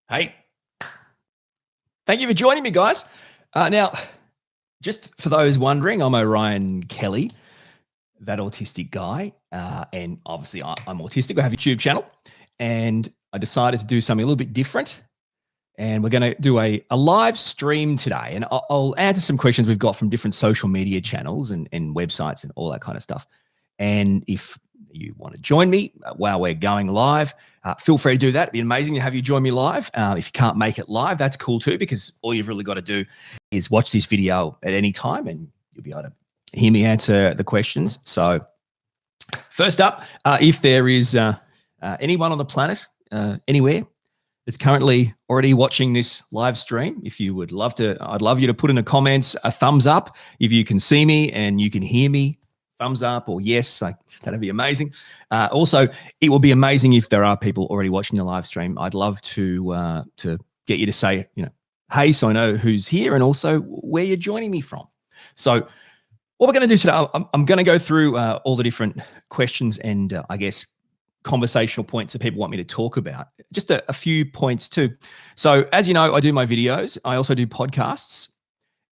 Hey, thank you for joining me, guys. Now, just for those wondering, I'm Orion Kelly, that autistic guy. And obviously, I'm autistic. I have a YouTube channel. And I decided to do something a little bit different. And we're going to do a live stream today. And I'll answer some questions we've got from different social media channels and websites and all that kind of stuff. And if you want to join me while we're going live, feel free to do that. It'd be amazing to have you join me live. If you can't make it live, that's cool too, because all you've really got to do is watch this video at any time and you'll be able to hear me answer the questions. So first up, if there is anyone on the planet, anywhere, that's currently already watching this live stream, if you would love to, I'd love you to put in the comments a thumbs up. If you can see me and you can hear me, thumbs up or yes, that'd be amazing. Also, it will be amazing if there are people already watching the live stream. I'd love to get you to say, hey, so I know who's here and also where you're joining me from. So what we're going to do today, I'm going to go through all the different questions and I guess conversational points that people want me to talk about. Just a few points too. So as you know, I do my videos. I also do podcasts.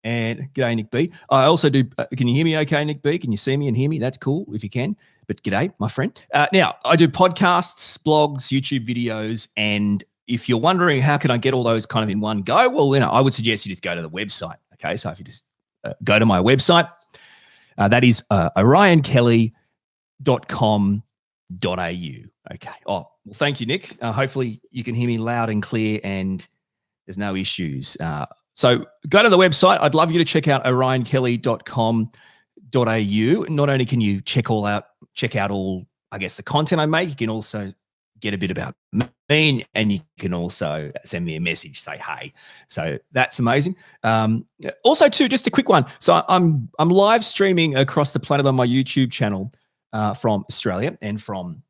And g'day, Nick B. I also do, can you hear me okay, Nick B? Can you see me and hear me? That's cool if you can. But g'day, my friend. Now, I do podcasts, blogs, YouTube videos. And if you're wondering how can I get all those kind of in one go, well, I would suggest you just go to the website. Okay, so if you just go to my website, that is orionkelly.com.au. Okay. Oh, well, thank you, Nick. Hopefully you can hear me loud and clear and there's no issues. So go to the website. I'd love you to check out orionkelly.com.au. Not only can you check out all, I guess, the content I make, you can also get a bit about me and you can also send me a message, say, hey. So that's amazing. Also too, just a quick one. So I'm live streaming across the planet on my YouTube channel from Australia and from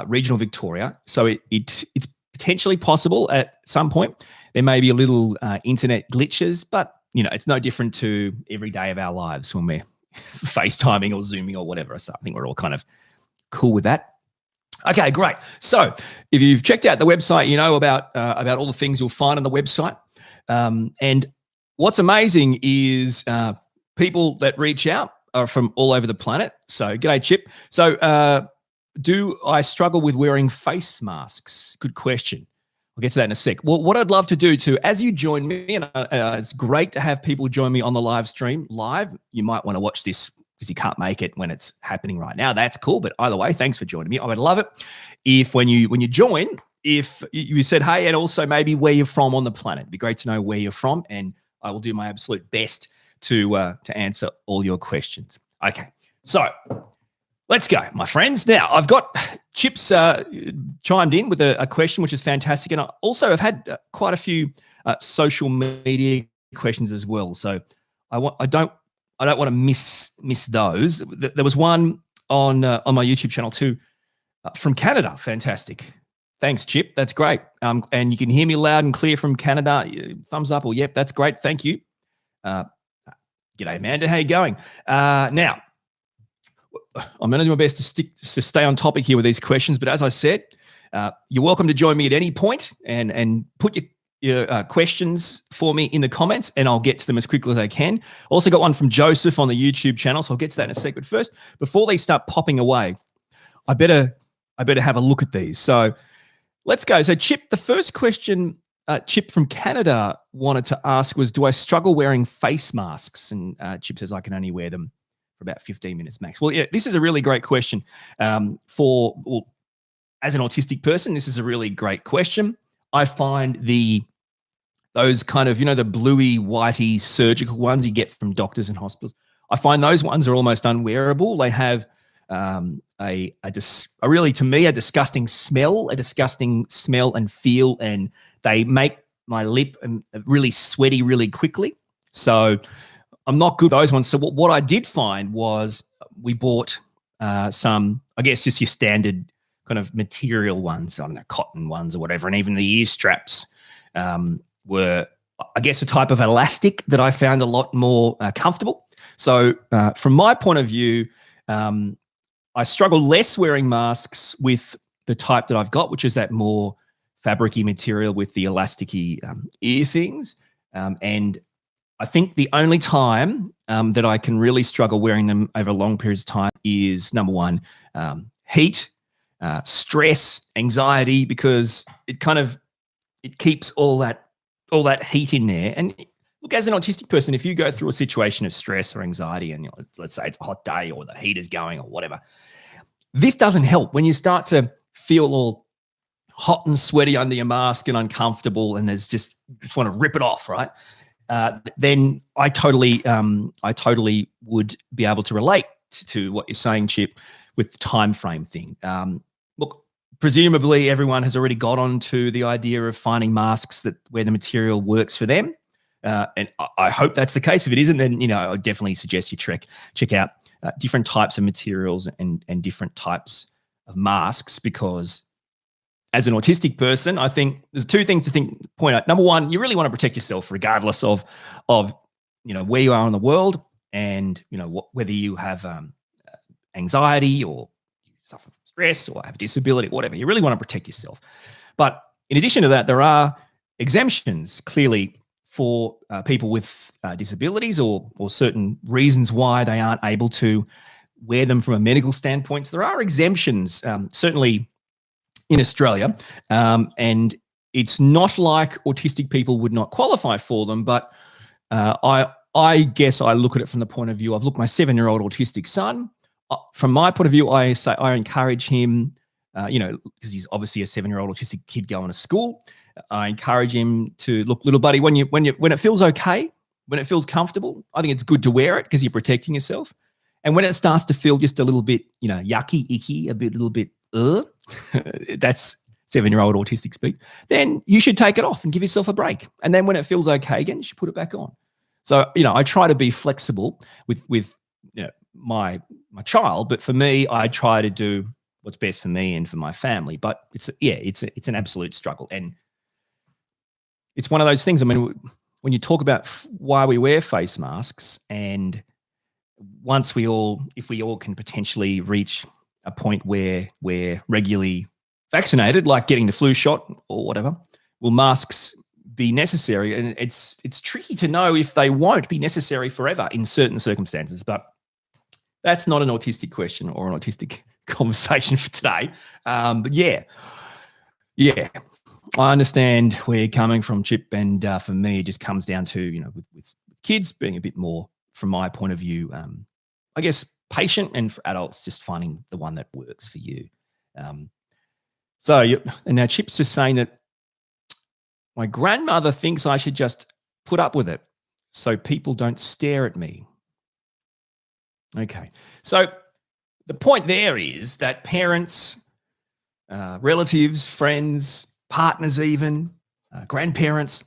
regional Victoria. So it's potentially possible at some point. There may be a little internet glitches, but it's no different to every day of our lives when we're FaceTiming or Zooming or whatever. So I think we're all kind of cool with that. Okay, great. So if you've checked out the website, you know about all the things you'll find on the website. And what's amazing is people that reach out are from all over the planet. So g'day, Chip. So do I struggle with wearing face masks? Good question. I'll get to that in a sec. Well, what I'd love to do too, as you join me, and it's great to have people join me on the live stream live. You might want to watch this because you can't make it when it's happening right now. That's cool. But either way, thanks for joining me. I would love it if when you join, if you said, hey, and also maybe where you're from on the planet. It'd be great to know where you're from. And I will do my absolute best to answer all your questions. Okay. So let's go, my friends. Now, I've got Chips chimed in with a question, which is fantastic. And I also have had quite a few social media questions as well. So I don't want to miss those. There was one on my YouTube channel too from Canada. Fantastic. Thanks, Chip. That's great. And you can hear me loud and clear from Canada. Thumbs up or yep, that's great. Thank you. G'day, Amanda. How you going? Now, I'm going to do my best to stay on topic here with these questions. But as I said, you're welcome to join me at any point and put your questions for me in the comments, and I'll get to them as quickly as I can. Also got one from Joseph on the YouTube channel, so I'll get to that in a sec. But first, before they start popping away, I better have a look at these. So let's go. So Chip, the first question Chip from Canada wanted to ask was, do I struggle wearing face masks? And Chip says I can only wear them for about 15 minutes max. Well, yeah, this is a really great question. As an autistic person, this is a really great question. I find those kind of, the bluey, whitey surgical ones you get from doctors and hospitals, I find those ones are almost unwearable. They have really, to me, a disgusting smell and feel, and they make my lip really sweaty really quickly. So I'm not good at those ones. So what I did find was we bought some, I guess, just your standard kind of material ones, I don't know, cotton ones or whatever. And even the ear straps were, I guess, a type of elastic that I found a lot more comfortable. So from my point of view, I struggle less wearing masks with the type that I've got, which is that more fabricy material with the elasticy ear things. And I think the only time that I can really struggle wearing them over long periods of time is, number one, heat, stress, anxiety, because it keeps all that heat in there. And look, as an autistic person, if you go through a situation of stress or anxiety, and let's say it's a hot day or the heat is going or whatever, this doesn't help. When you start to feel all hot and sweaty under your mask and uncomfortable, and there's just want to rip it off, right? Then I totally would be able to relate to what you're saying, Chip, with the time frame thing. Look, presumably everyone has already got onto the idea of finding masks where the material works for them. And I hope that's the case. If it isn't, then I would definitely suggest you check out different types of materials and different types of masks, because as an autistic person, I think there's two things to point out. Number one, you really want to protect yourself regardless of where you are in the world, and whether you have anxiety or you suffer from stress or have a disability, whatever. You really want to protect yourself. But in addition to that, there are exemptions clearly for people with disabilities or certain reasons why they aren't able to wear them from a medical standpoint. So there are exemptions, certainly in Australia, and it's not like autistic people would not qualify for them, but I guess I look at it from the point of view of, look, my 7-year-old autistic son, from my point of view, I encourage him, because he's obviously a 7-year-old autistic kid going to school. I encourage him to, look, little buddy, when it feels okay, when it feels comfortable, I think it's good to wear it because you're protecting yourself. And when it starts to feel just a little bit, yucky, icky, little bit, that's 7-year-old autistic speak, then you should take it off and give yourself a break. And then when it feels okay again, you should put it back on. So, I try to be flexible with my child, but for me, I try to do what's best for me and for my family. But it's an absolute struggle. And it's one of those things. I mean, when you talk about why we wear face masks, and if we all can potentially reach a point where we're regularly vaccinated, like getting the flu shot or whatever, will masks be necessary? And it's tricky to know if they won't be necessary forever in certain circumstances. But that's not an autistic question or an autistic conversation for today. But yeah, I understand where you're coming from, Chip. And for me, it just comes down to, with kids being a bit more, from my point of view, I guess, patient, and for adults, just finding the one that works for you. And now Chip's just saying that my grandmother thinks I should just put up with it so people don't stare at me. Okay. So the point there is that parents, relatives, friends, partners even, grandparents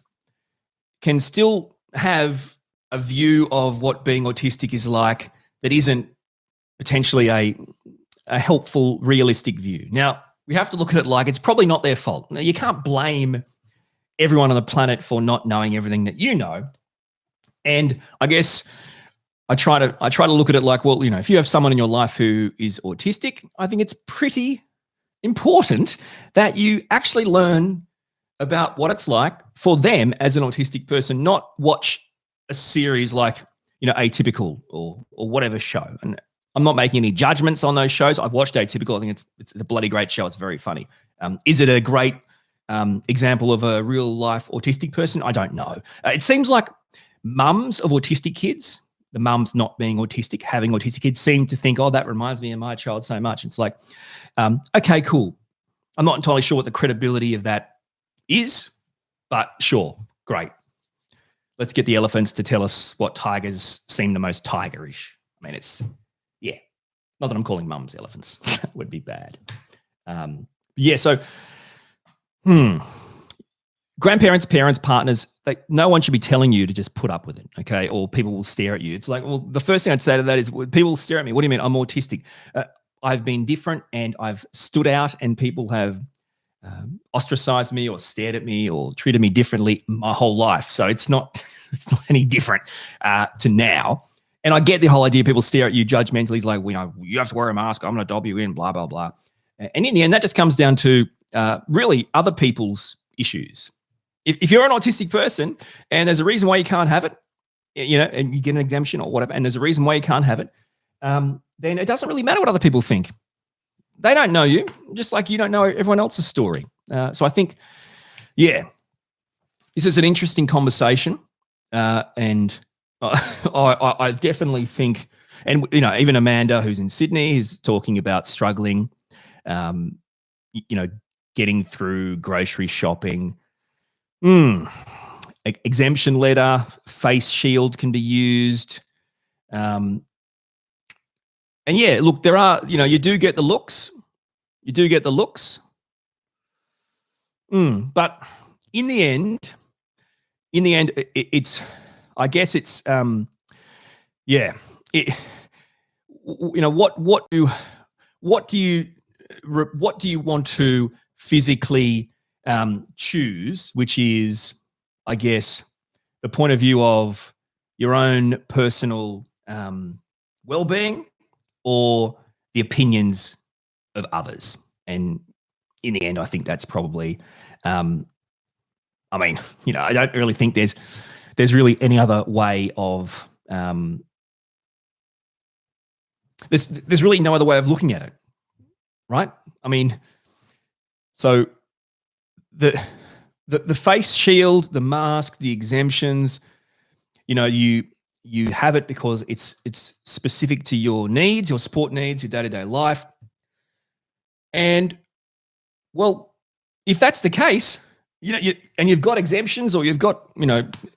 can still have a view of what being autistic is like that isn't potentially a helpful, realistic view. Now, we have to look at it like it's probably not their fault. Now, you can't blame everyone on the planet for not knowing everything that you know. And I guess I try to look at it like, well, if you have someone in your life who is autistic, I think it's pretty important that you actually learn about what it's like for them as an autistic person, not watch a series like, Atypical or whatever show. And I'm not making any judgments on those shows. I've watched Atypical. I think it's a bloody great show. It's very funny. Is it a great example of a real life autistic person? I don't know. It seems like mums of autistic kids, the mums not being autistic, having autistic kids, seem to think, oh, that reminds me of my child so much. It's like, okay, cool. I'm not entirely sure what the credibility of that is, but sure, great. Let's get the elephants to tell us what tigers seem the most tigerish. I mean, not that I'm calling mums elephants. That would be bad. So grandparents, parents, partners, no one should be telling you to just put up with it, okay? Or people will stare at you. It's like, well, the first thing I'd say to that is, people stare at me. What do you mean? I'm autistic. I've been different and I've stood out, and people have ostracized me or stared at me or treated me differently my whole life. So it's not any different to now. And I get the whole idea people stare at you judgmentally. It's like, you have to wear a mask. I'm going to dob you in, blah, blah, blah. And in the end, that just comes down to really other people's issues. If you're an autistic person and there's a reason why you can't have it, and you get an exemption or whatever, and there's a reason why you can't have it, then it doesn't really matter what other people think. They don't know you, just like you don't know everyone else's story. So I think, this is an interesting conversation, and I definitely think, and even Amanda, who's in Sydney, is talking about struggling, getting through grocery shopping. Exemption letter, face shield can be used. And look, there are, you do get the looks. But in the end, it's, I guess it's, what do you want to physically choose, which is, I guess, the point of view of your own personal well-being or the opinions of others. And in the end, I think that's probably, I don't really think there's really any other way of, there's really no other way of looking at it, right? I mean, so the face shield, the mask, the exemptions, you have it because it's specific to your needs, your support needs, your day-to-day life. And well, if that's the case, and you've got exemptions or you've got,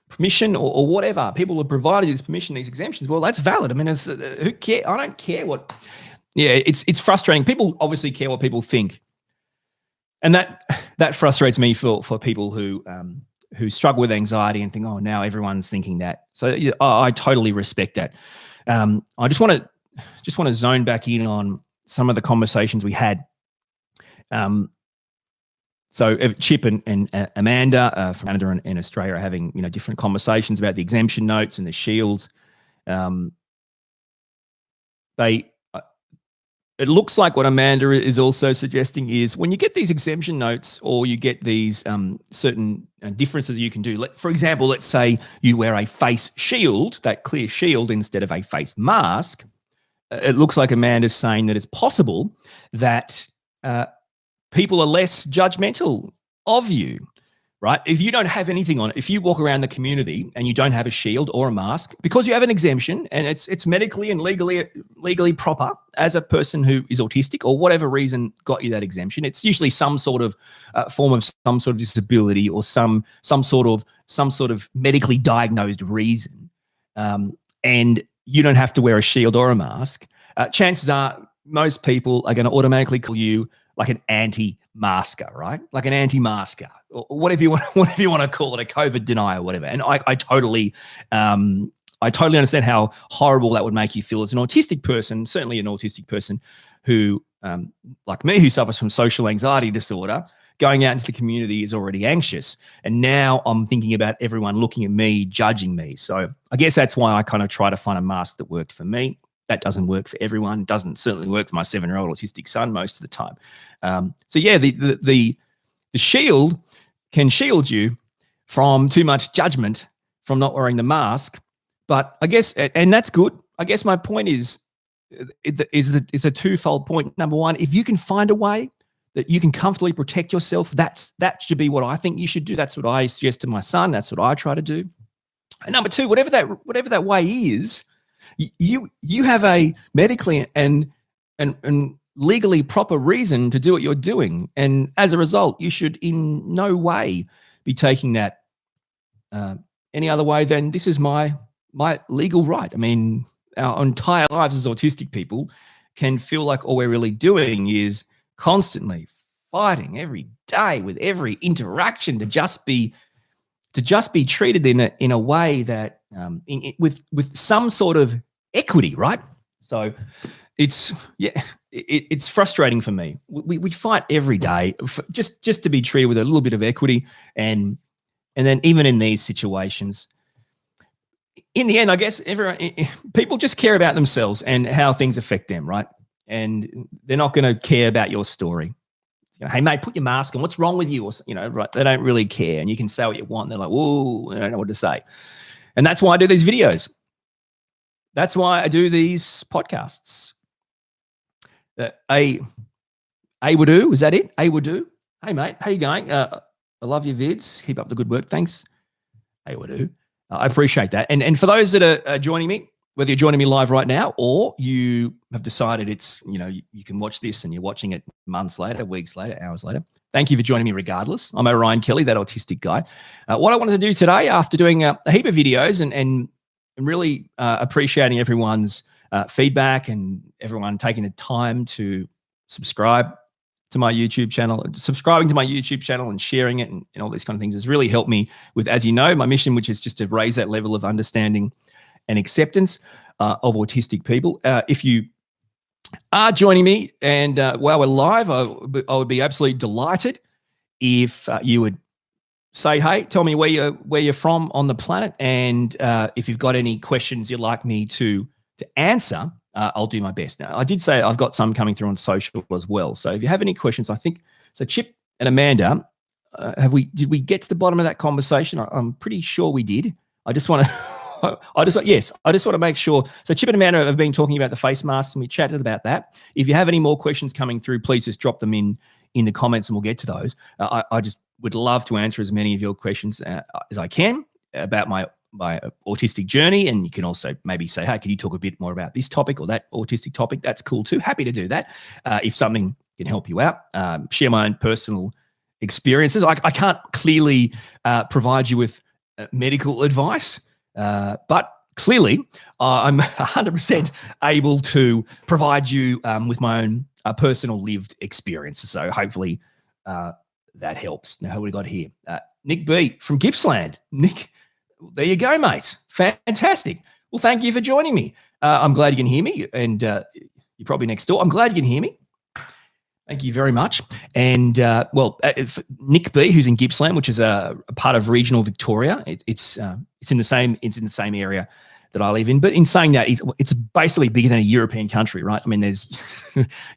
permission or whatever, people have provided you this permission, these exemptions, well, that's valid. I mean, it's, who cares? I don't care what, it's frustrating. People obviously care what people think. And that frustrates me for people who struggle with anxiety and think, oh, now everyone's thinking that. So I totally respect that. I just want to zone back in on some of the conversations we had. So Chip and Amanda from Canada and Australia are having different conversations about the exemption notes and the shields. It looks like what Amanda is also suggesting is when you get these exemption notes or you get these certain differences you can do. For example, let's say you wear a face shield, that clear shield, instead of a face mask. It looks like Amanda's saying that it's possible that people are less judgmental of you, right? If you don't have anything on it, if you walk around the community and you don't have a shield or a mask, because you have an exemption and it's medically and legally proper as a person who is autistic or whatever reason got you that exemption, it's usually some sort of form of some sort of disability or some sort of medically diagnosed reason, and you don't have to wear a shield or a mask. Chances are most people are going to automatically call you like an anti-masker, right? Like an anti-masker, or whatever you want to call it, a COVID denier, whatever. And I totally understand how horrible that would make you feel as an autistic person, certainly an autistic person who, like me, who suffers from social anxiety disorder. Going out into the community is already anxious. And now I'm thinking about everyone looking at me, judging me. So I guess that's why I kind of try to find a mask that worked for me. That doesn't work for everyone. It doesn't certainly work for my 7-year-old autistic son most of the time. The shield can shield you from too much judgment from not wearing the mask. But I guess, and that's good. I guess my point is a twofold point. Number one, if you can find a way that you can comfortably protect yourself, that should be what I think you should do. That's what I suggest to my son. That's what I try to do. And number two, whatever that way is, you have a medically and legally proper reason to do what you're doing, and as a result, you should in no way be taking that any other way than this is my legal right. I mean, our entire lives as autistic people can feel like all we're really doing is constantly fighting every day with every interaction to just be treated in a way that with some sort of equity, right? So it's frustrating for me. We fight every day just to be treated with a little bit of equity, and then even in these situations, in the end, I guess people just care about themselves and how things affect them, right? And they're not going to care about your story. hey, mate, put your mask on. What's wrong with you? Or, right? They don't really care. And you can say what you want. They're like, whoa, I don't know what to say. And that's why I do these videos. That's why I do these podcasts. Would-do, is that it? Would-do. Hey, mate, how you going? I love your vids. Keep up the good work. Thanks. Would-do. I appreciate that. And for those that are joining me, whether you're joining me live right now or you have decided it's, you can watch this and you're watching it months later, weeks later, hours later, thank you for joining me regardless. I'm Orion Kelly, that autistic guy. What I wanted to do today, after doing a heap of videos and really appreciating everyone's feedback and everyone taking the time to subscribe to my YouTube channel, subscribing to my YouTube channel and sharing it and all these kind of things has really helped me with, as you know, my mission, which is just to raise that level of understanding and acceptance of autistic people. If you are joining me and while we're live, I would be absolutely delighted if you would say, hey, tell me where you're from on the planet, and if you've got any questions you'd like me to answer, I'll do my best. Now, I did say I've got some coming through on social as well. So if you have any questions, I think so. Chip and Amanda, did we get to the bottom of that conversation? I'm pretty sure we did. I just want to make sure. So Chip and Amanda have been talking about the face masks, and we chatted about that. If you have any more questions coming through, please just drop them in the comments, and we'll get to those. I just would love to answer as many of your questions as I can about my autistic journey, and you can also maybe say, hey, can you talk a bit more about this topic or that autistic topic? That's cool too. Happy to do that. If something can help you out, share my own personal experiences. I can't clearly provide you with medical advice, but clearly I'm 100% able to provide you with my own personal lived experiences. So hopefully that helps. Now, who we got here? Nick B from Gippsland. Nick, there you go, mate. Fantastic. Well, thank you for joining me. I'm glad you can hear me, and you're probably next door. I'm glad you can hear me. Thank you very much. And Nick B, who's in Gippsland, which is a part of regional Victoria, it's in the same area that I live in. But in saying that, it's basically bigger than a European country, right? I mean,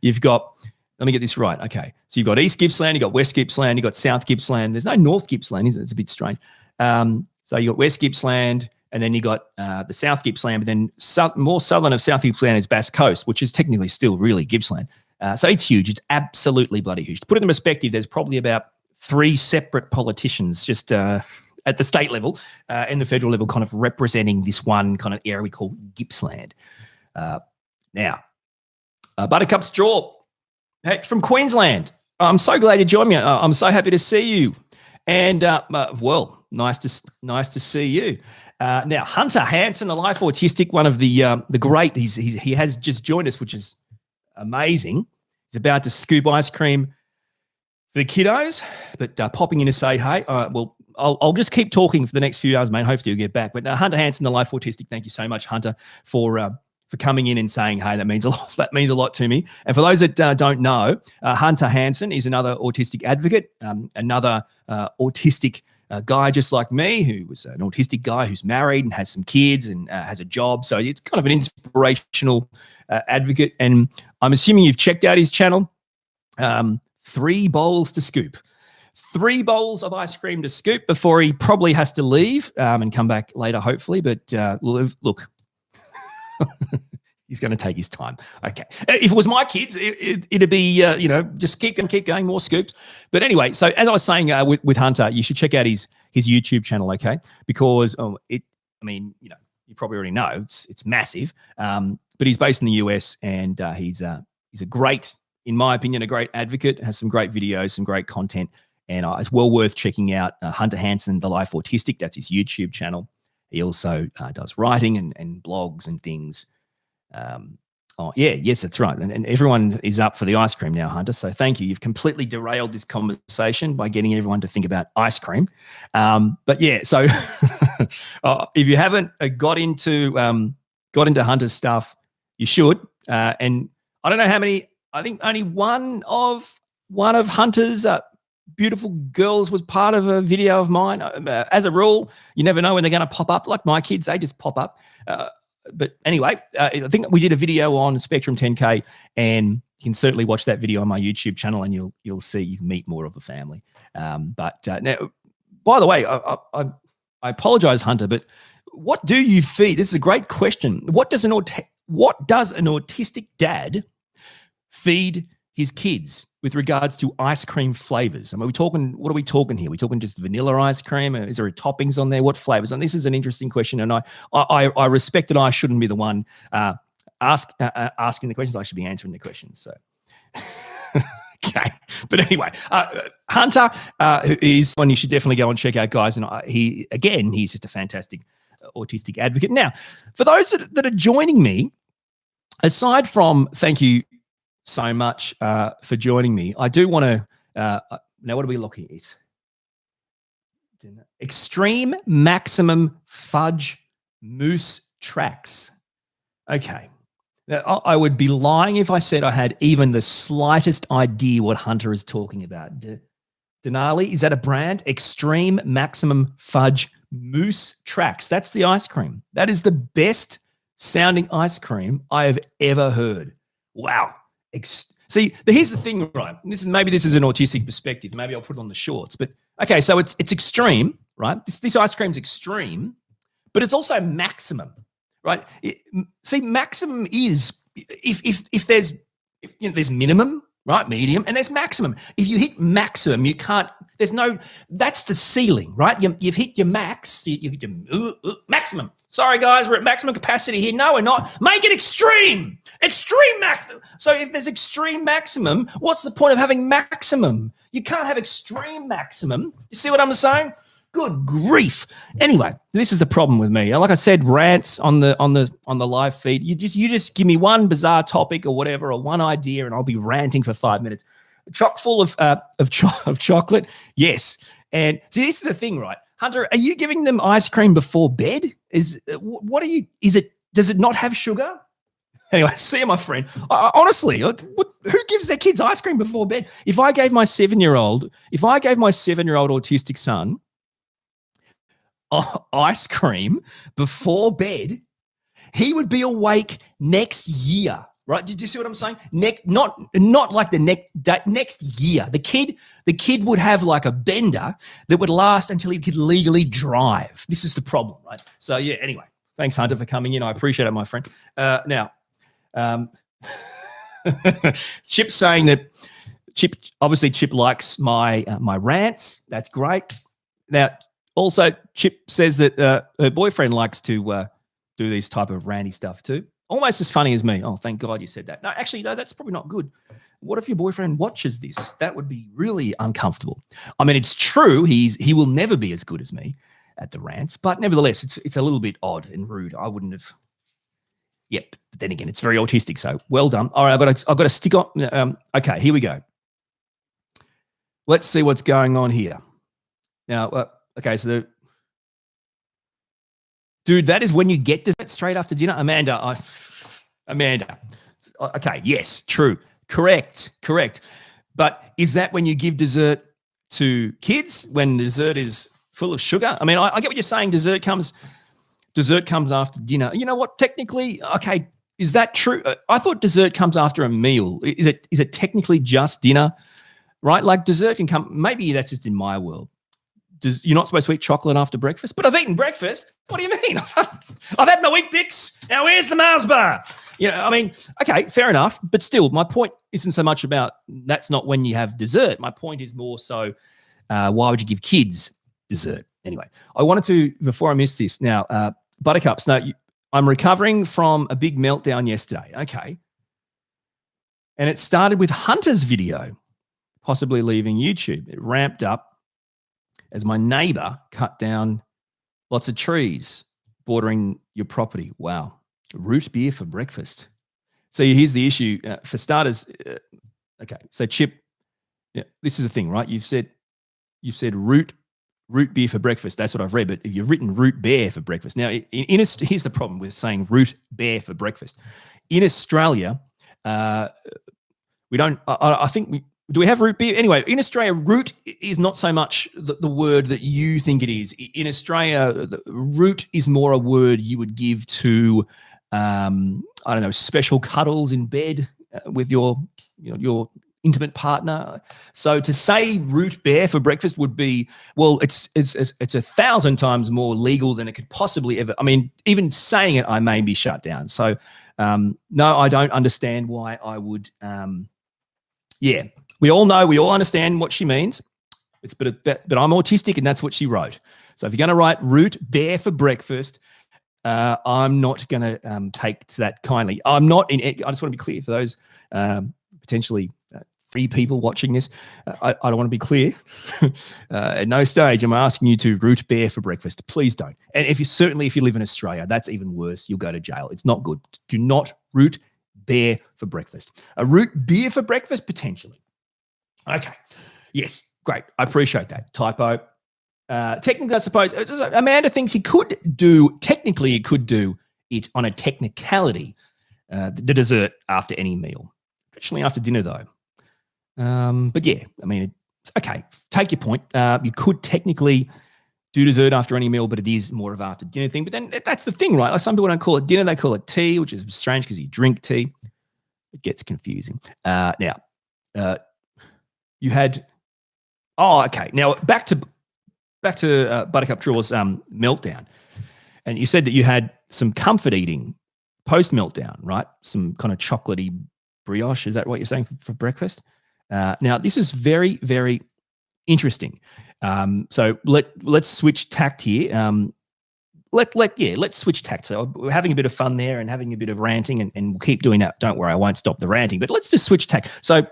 you've got. Let me get this right. Okay, so you've got East Gippsland, you've got West Gippsland, you've got South Gippsland. There's no North Gippsland, is it? It's a bit strange. So you got West Gippsland, and then you got the South Gippsland, but then more southern of South Gippsland is Bass Coast, which is technically still really Gippsland. So it's huge. It's absolutely bloody huge. To put it in perspective, there's probably about 3 separate politicians just at the state level and the federal level kind of representing this one kind of area we call Gippsland. Now, Buttercup Straw, hey, from Queensland. I'm so glad you joined me. I'm so happy to see you. And, nice to see you. Now, Hunter Hansen, the Life Autistic, one of the great, he has just joined us, which is amazing. He's about to scoop ice cream for the kiddos, but popping in to say, hey, I'll just keep talking for the next few hours, mate. Hopefully you'll get back. But Hunter Hansen, the Life Autistic, thank you so much, Hunter, for coming in and saying, hey, that means a lot. That means a lot to me. And for those that don't know, Hunter Hansen is another autistic advocate, another autistic guy just like me, who was an autistic guy who's married and has some kids and has a job. So it's kind of an inspirational advocate. And I'm assuming you've checked out his channel. 3 bowls to scoop. 3 bowls of ice cream to scoop before he probably has to leave and come back later, hopefully. But look, he's going to take his time. Okay. If it was my kids, it'd be, just keep going, more scoops. But anyway, so as I was saying with Hunter, you should check out his YouTube channel, okay? Because, you probably already know, it's massive. But he's based in the US, and he's a great, in my opinion, a great advocate, has some great videos, some great content, and it's well worth checking out. Hunter Hansen, The Life Autistic, that's his YouTube channel. He also does writing and blogs and things. Yes, that's right. And everyone is up for the ice cream now, Hunter. So thank you. You've completely derailed this conversation by getting everyone to think about ice cream. But yeah, so if you haven't got into Hunter's stuff, you should. And I don't know how many. I think only one of Hunter's beautiful girls was part of a video of mine. As a rule, you never know when they're going to pop up. Like my kids, they just pop up. But anyway, I think we did a video on Spectrum 10K, and you can certainly watch that video on my YouTube channel, and you'll see, you can meet more of the family. But now, by the way, I apologize, Hunter, but what do you feed? This is a great question. What does an autistic dad feed his kids with regards to ice cream flavors? I mean, what are we talking here? Are we talking just vanilla ice cream? Is there toppings on there? What flavors? And this is an interesting question, and I respect that I shouldn't be the one asking the questions. I should be answering the questions. So, okay. But anyway, Hunter, who is one you should definitely go and check out, guys. And he's just a fantastic autistic advocate. Now, for those that are joining me, aside from thank you so much for joining me, I do want to now, what are we looking at? Extreme maximum fudge mousse tracks. Okay. Now, I would be lying if I said I had even the slightest idea what Hunter is talking about. Denali, is that a brand? Extreme maximum fudge mousse tracks. That's the ice cream. That is the best sounding ice cream I have ever heard. Wow. See, here's the thing, right? Maybe this is an autistic perspective. Maybe I'll put it on the shorts. But okay, so it's extreme, right? This ice cream's extreme, but it's also maximum, right? See, maximum is if there's there's minimum, right? Medium, and there's maximum. If you hit maximum, you can't. That's the ceiling, right? You've hit your max. You hit your maximum. Sorry, guys, we're at maximum capacity here. No, we're not. Make it extreme. Extreme maximum. So if there's extreme maximum, what's the point of having maximum? You can't have extreme maximum. You see what I'm saying? Good grief. Anyway, this is a problem with me. Like I said, rants on the live feed. You just give me one bizarre topic or whatever, or one idea, and I'll be ranting for 5 minutes. Chock full of chocolate. Yes. And see, this is the thing, right? Hunter, are you giving them ice cream before bed? Does it not have sugar? Anyway, see you, my friend. Honestly, who gives their kids ice cream before bed? If I gave my 7-year-old autistic son ice cream before bed, he would be awake next year. Right? Did you see what I'm saying? Not like next year. The kid would have like a bender that would last until he could legally drive. This is the problem, right? So yeah. Anyway, thanks, Hunter, for coming in. I appreciate it, my friend. Now, Chip's saying that Chip likes my rants. That's great. Now, also, Chip says that her boyfriend likes to do these type of ranty stuff too. Almost as funny as me. Oh, thank God you said that. No, actually, no, that's probably not good. What if your boyfriend watches this? That would be really uncomfortable. I mean, it's true. He will never be as good as me at the rants, but nevertheless, it's a little bit odd and rude. I wouldn't have. Yep. But then again, it's very autistic. So well done. All right, I've got to stick on. Okay, here we go. Let's see what's going on here. Now, okay, so dude, that is when you get dessert straight after dinner? Amanda. Okay, yes, true. Correct. But is that when you give dessert to kids, when dessert is full of sugar? I mean, I get what you're saying. Dessert comes after dinner. You know what? Technically, okay, is that true? I thought dessert comes after a meal. Is it technically just dinner? Right? Like dessert can come, maybe that's just in my world. You're not supposed to eat chocolate after breakfast? But I've eaten breakfast. What do you mean? I've had my Wheat Bix. Now where's the Mars bar? I mean, okay, fair enough. But still, my point isn't so much about that's not when you have dessert. My point is more so, why would you give kids dessert? Anyway, I wanted to, before I miss this, now, Buttercups. Now, I'm recovering from a big meltdown yesterday. Okay. And it started with Hunter's video, possibly leaving YouTube. It ramped up as my neighbor cut down lots of trees bordering your property. Wow. Root beer for breakfast. So here's the issue. For starters, okay, so Chip, yeah, this is the thing, right? You've said root beer for breakfast. That's what I've read, but you've written root bear for breakfast. Now, here's the problem with saying root bear for breakfast. In Australia, we don't, I think do we have root beer? Anyway, in Australia, root is not so much the word that you think it is. In Australia, root is more a word you would give to, I don't know, special cuddles in bed with your your intimate partner. So to say root beer for breakfast would be, well, it's 1,000 times more legal than it could possibly ever. I mean, even saying it, I may be shut down. So no, I don't understand why I would. Yeah, we all understand what she means. But I'm autistic, and that's what she wrote. So if you're going to write root beer for breakfast, I'm not going to take to that kindly. I'm not in. I just want to be clear for those potentially 3 people watching this. I don't want to be clear. At no stage am I asking you to root beer for breakfast. Please don't. And if you live in Australia, that's even worse. You'll go to jail. It's not good. Do not root beer for breakfast. A root beer for breakfast, potentially. Okay. Yes. Great. I appreciate that. Typo. Technically, I suppose Amanda thinks he could do it on a technicality, the dessert after any meal. Traditionally after dinner, though. But yeah, I mean, okay, take your point. You could technically do dessert after any meal, but it is more of an after dinner thing. But then that's the thing, right? Like some people don't call it dinner, they call it tea, which is strange because you drink tea. It gets confusing. Now, you had, okay. Now back to Buttercup Draw's meltdown. And you said that you had some comfort eating post meltdown, right? Some kind of chocolatey brioche. Is that what you're saying for breakfast? Now, this is very, very interesting. So let's switch tact here. Let's switch tact. So we're having a bit of fun there and having a bit of ranting, and we'll keep doing that. Don't worry, I won't stop the ranting. But let's just switch tact. So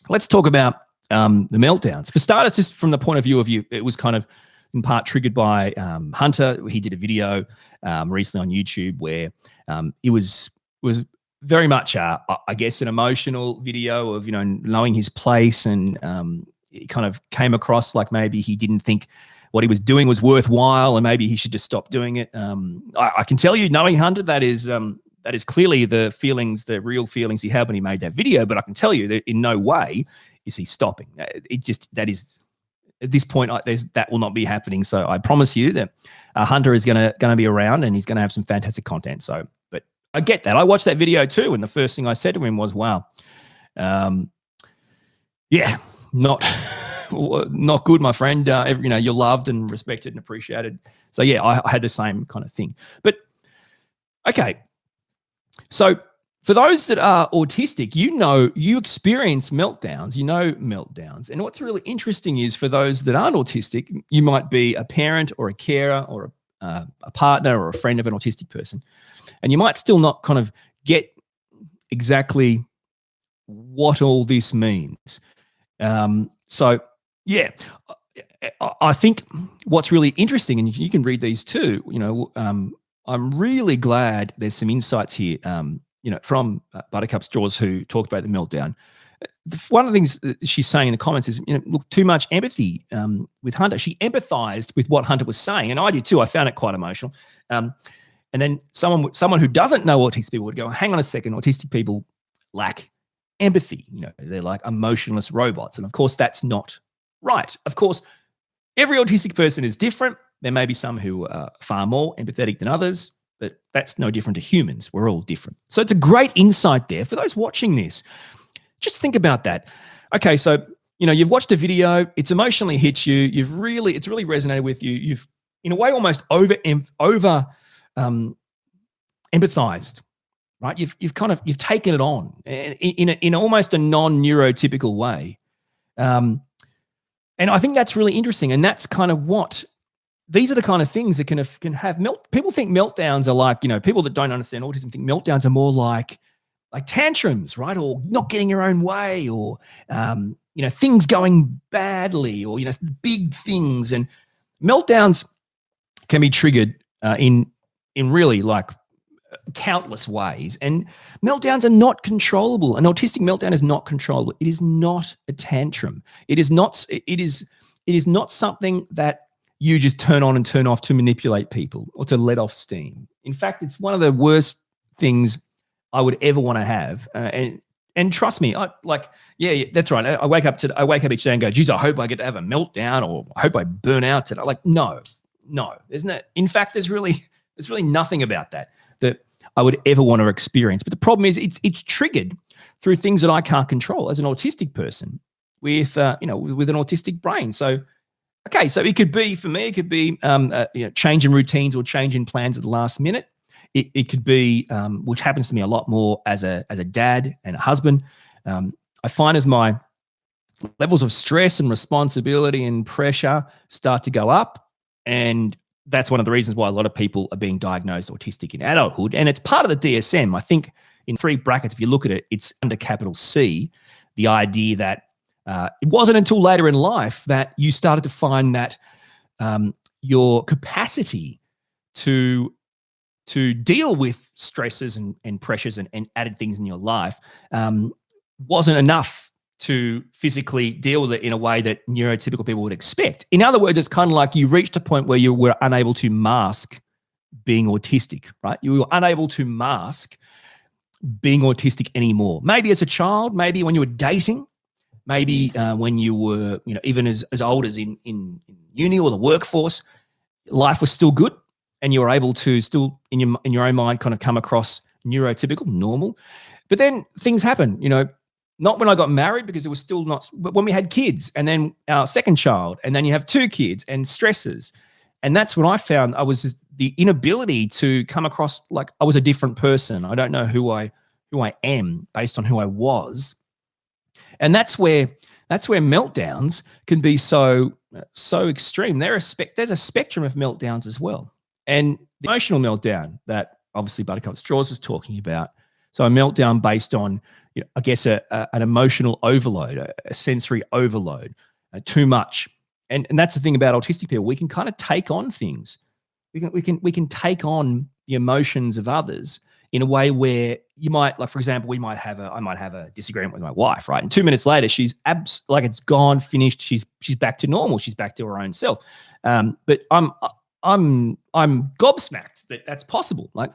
let's talk about the meltdowns. For starters, just from the point of view of you, it was kind of in part triggered by Hunter. He did a video recently on YouTube where it was very much, I guess, an emotional video of, knowing his place, and it kind of came across like maybe he didn't think what he was doing was worthwhile, and maybe he should just stop doing it. I can tell you, knowing Hunter, that is clearly the real feelings he had when he made that video. But I can tell you that in no way is he stopping. That is at this point, that will not be happening. So I promise you that Hunter is going to be around, and he's going to have some fantastic content. So, but I get that. I watched that video too, and the first thing I said to him was, "Wow, yeah, not good, my friend. You're loved and respected and appreciated." So yeah, I had the same kind of thing. But okay, so for those that are autistic, you experience meltdowns, meltdowns. And what's really interesting is for those that aren't autistic, you might be a parent or a carer or a partner or a friend of an autistic person, and you might still not kind of get exactly what all this means. So yeah, I think what's really interesting, and you can read these too, I'm really glad there's some insights here, from Buttercup Straws, who talked about the meltdown. One of the things that she's saying in the comments is, look, too much empathy with Hunter. She empathized with what Hunter was saying, and I did too. I found it quite emotional. And then someone who doesn't know autistic people would go, hang on a second, autistic people lack empathy. They're like emotionless robots. And of course, that's not right. Of course, every autistic person is different. There may be some who are far more empathetic than others, but that's no different to humans. We're all different. So it's a great insight there. For those watching this, just think about that. Okay, so, you've watched a video, it's emotionally hit you, it's really resonated with you. You've, in a way, almost over empathized, right? You've taken it on in almost a non-neurotypical way. And I think that's really interesting. And that's kind of these are the kind of things that can have people think meltdowns are like, people that don't understand autism think meltdowns are more like tantrums, right? Or not getting your own way, or, things going badly, or, big things. And meltdowns can be triggered in really like countless ways. And meltdowns are not controllable. An autistic meltdown is not controllable. It is not a tantrum. It is not something that you just turn on and turn off to manipulate people or to let off steam. In fact, it's one of the worst things I would ever want to have. And trust me, yeah, that's right. I wake up each day and go, geez, I hope I get to have a meltdown, or I hope I burn out today. Like, no, isn't it? In fact, there's really nothing about that. I would ever want to experience. But the problem is it's triggered through things that I can't control as an autistic person with with an autistic brain. So okay, so it could be for me, it could be change in routines or change in plans at the last minute. It could be, which happens to me a lot more as a dad and a husband. I find as my levels of stress and responsibility and pressure start to go up, and that's one of the reasons why a lot of people are being diagnosed autistic in adulthood. And it's part of the DSM. I think in 3 brackets, if you look at it, it's under capital C, the idea that it wasn't until later in life that you started to find that your capacity to deal with stresses and pressures and added things in your life wasn't enough to physically deal with it in a way that neurotypical people would expect. In other words, it's kind of like you reached a point where you were unable to mask being autistic, right? You were unable to mask being autistic anymore. Maybe as a child, maybe when you were dating, maybe when you were, even as old as in uni or the workforce, life was still good, and you were able to still in your own mind kind of come across neurotypical, normal. But then things happen, not when I got married, because it was still not, but when we had kids, and then our second child, and then you have 2 kids and stresses. And that's when I found I was the inability to come across like I was a different person. I don't know who I am based on who I was. And that's where meltdowns can be so extreme. There's a spectrum of meltdowns as well. And the emotional meltdown that obviously Buttercup Straws is talking about. So a meltdown based on, I guess, an emotional overload, a sensory overload, too much. And that's the thing about autistic people. We can kind of take on things. We can take on the emotions of others in a way where you might, like, for example, I might have a disagreement with my wife, right? And 2 minutes later, she's like it's gone, finished. She's back to normal. She's back to her own self. But I'm gobsmacked that that's possible. Like,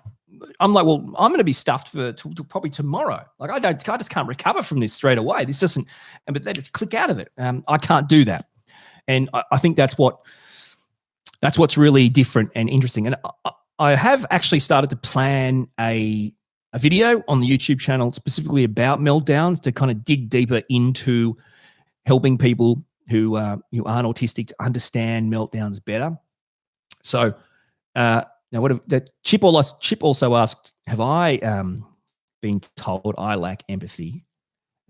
I'm like, well, I'm going to be stuffed till probably tomorrow. Like, I just can't recover from this straight away. This doesn't, but then it's click out of it. I can't do that. And I think that's what's really different and interesting. And I have actually started to plan a video on the YouTube channel specifically about meltdowns to kind of dig deeper into helping people who aren't autistic to understand meltdowns better. So now, Chip also asked, have I been told I lack empathy?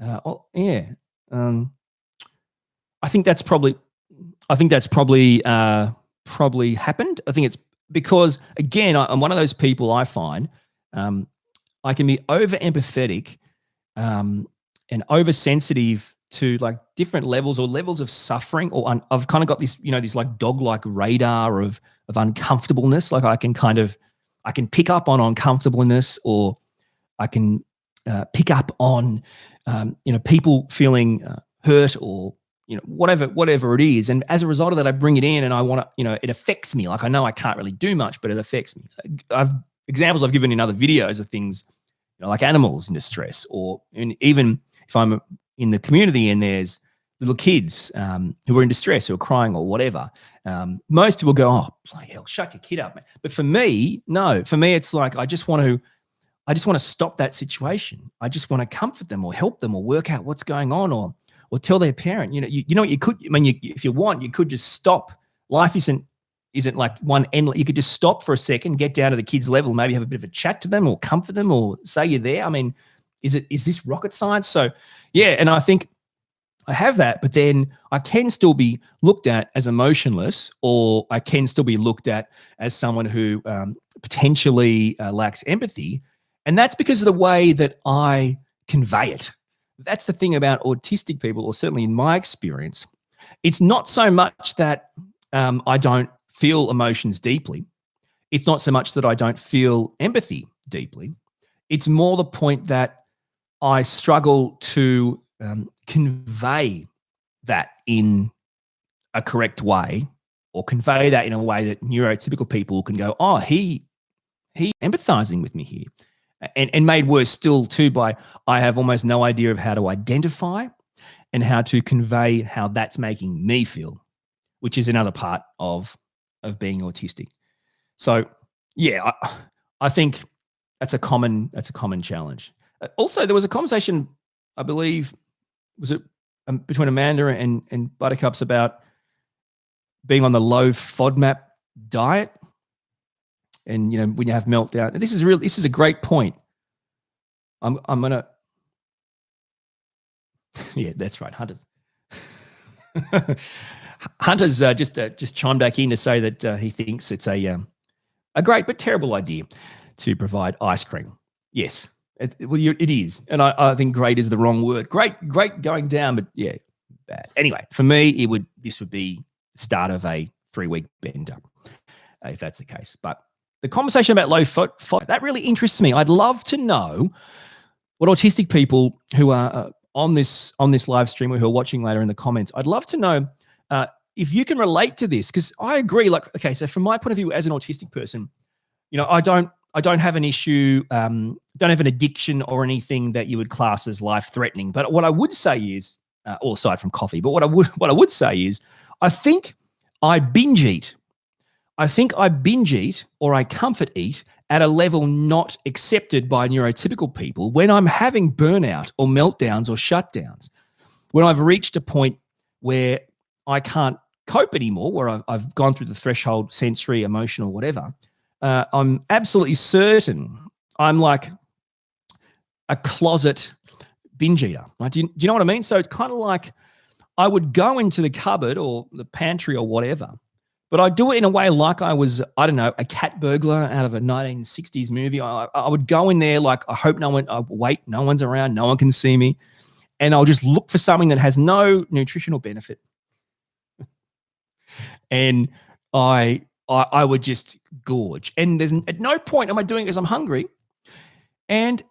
Yeah. I think that's probably happened. I think it's because, again, I'm one of those people. I find I can be over empathetic and oversensitive to like different levels of suffering, or I've kind of got this, this like dog-like radar of uncomfortableness. Like I can pick up on uncomfortableness, or I can pick up on people feeling hurt, or whatever it is. And as a result of that, I bring it in, and I want to, it affects me. Like, I know I can't really do much, but it affects me. Examples I've given in other videos of things, like animals in distress, or even if I'm in the community and there's little kids who are in distress, who are crying or whatever. Most people go, oh, bloody hell, shut your kid up, man. But for me, no. For me, it's like I just want to stop that situation. I just want to comfort them or help them or work out what's going on, or tell their parent, you could, if you want, you could just stop. Life isn't like one end. You could just stop for a second, get down to the kids' level, maybe have a bit of a chat to them or comfort them or say you're there. I mean, is this rocket science? So yeah, and I think I have that, but then I can still be looked at as emotionless, or I can still be looked at as someone who potentially lacks empathy. And that's because of the way that I convey it. That's the thing about autistic people, or certainly in my experience. It's not so much that I don't feel emotions deeply. It's not so much that I don't feel empathy deeply. It's more the point that I struggle to convey that in a correct way, or convey that in a way that neurotypical people can go, oh, he empathizing with me here. And made worse still too by I have almost no idea of how to identify and how to convey how that's making me feel, which is another part of being autistic. So yeah, I think That's a common challenge. Also, there was a conversation, I believe, was it between Amanda and Buttercups about being on the low FODMAP diet, and when you have meltdown. This is a great point. I'm gonna, yeah, that's right, Hunter's. Hunter's just chimed back in to say that he thinks it's a great but terrible idea to provide ice cream. Yes, it is, and I think great is the wrong word. Great going down, but yeah, bad. Anyway, for me, this would be the start of a 3-week bender, if that's the case. But the conversation about low FODMAP, that really interests me. I'd love to know what autistic people who are on this live stream or who are watching later in the comments, I'd love to know if you can relate to this, because I agree. Like, okay, so from my point of view as an autistic person, I don't have an issue, don't have an addiction or anything that you would class as life-threatening. But what I would say is, all aside from coffee, but what I would say is, I think I binge eat. Or I comfort eat at a level not accepted by neurotypical people when I'm having burnout or meltdowns or shutdowns. When I've reached a point where I can't cope anymore, where I've gone through the threshold, sensory, emotional, whatever, I'm absolutely certain I'm like a closet binge eater. Right? Do you know what I mean? So it's kind of like I would go into the cupboard or the pantry or whatever, but I do it in a way like I was, I don't know, a cat burglar out of a 1960s movie. I would go in there like, I hope no one's around, no one can see me. And I'll just look for something that has no nutritional benefit. And I would just gorge. And at no point am I doing it because I'm hungry. And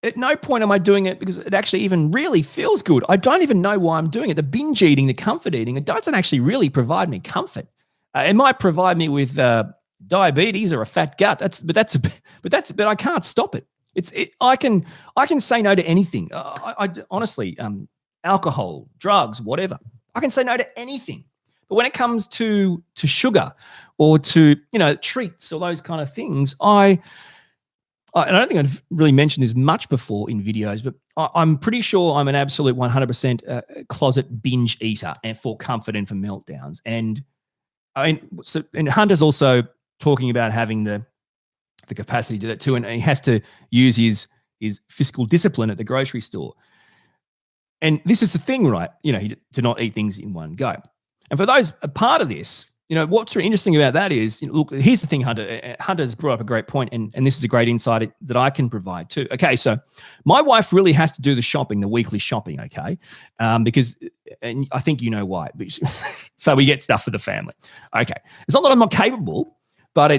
at no point am I doing it because it actually even really feels good. I don't even know why I'm doing it. The binge eating, the comfort eating, it doesn't actually really provide me comfort. It might provide me with diabetes or a fat gut. But I can't stop it. I can say no to anything. I honestly, alcohol, drugs, whatever. I can say no to anything. But when it comes to sugar or to treats or those kind of things, and I don't think I've really mentioned this much before in videos, but I'm pretty sure I'm an absolute 100% closet binge eater and for comfort and for meltdowns. And and Hunter's also talking about having the capacity to do that too, and he has to use his fiscal discipline at the grocery store. And this is the thing, right? To not eat things in one go. And for those a part of this, what's really interesting about that is, look, here's the thing, Hunter's brought up a great point, and this is a great insight that I can provide too. Okay, so my wife really has to do the shopping, the weekly shopping, okay? Because, and I think you know why. So we get stuff for the family. Okay. It's not that I'm not capable, but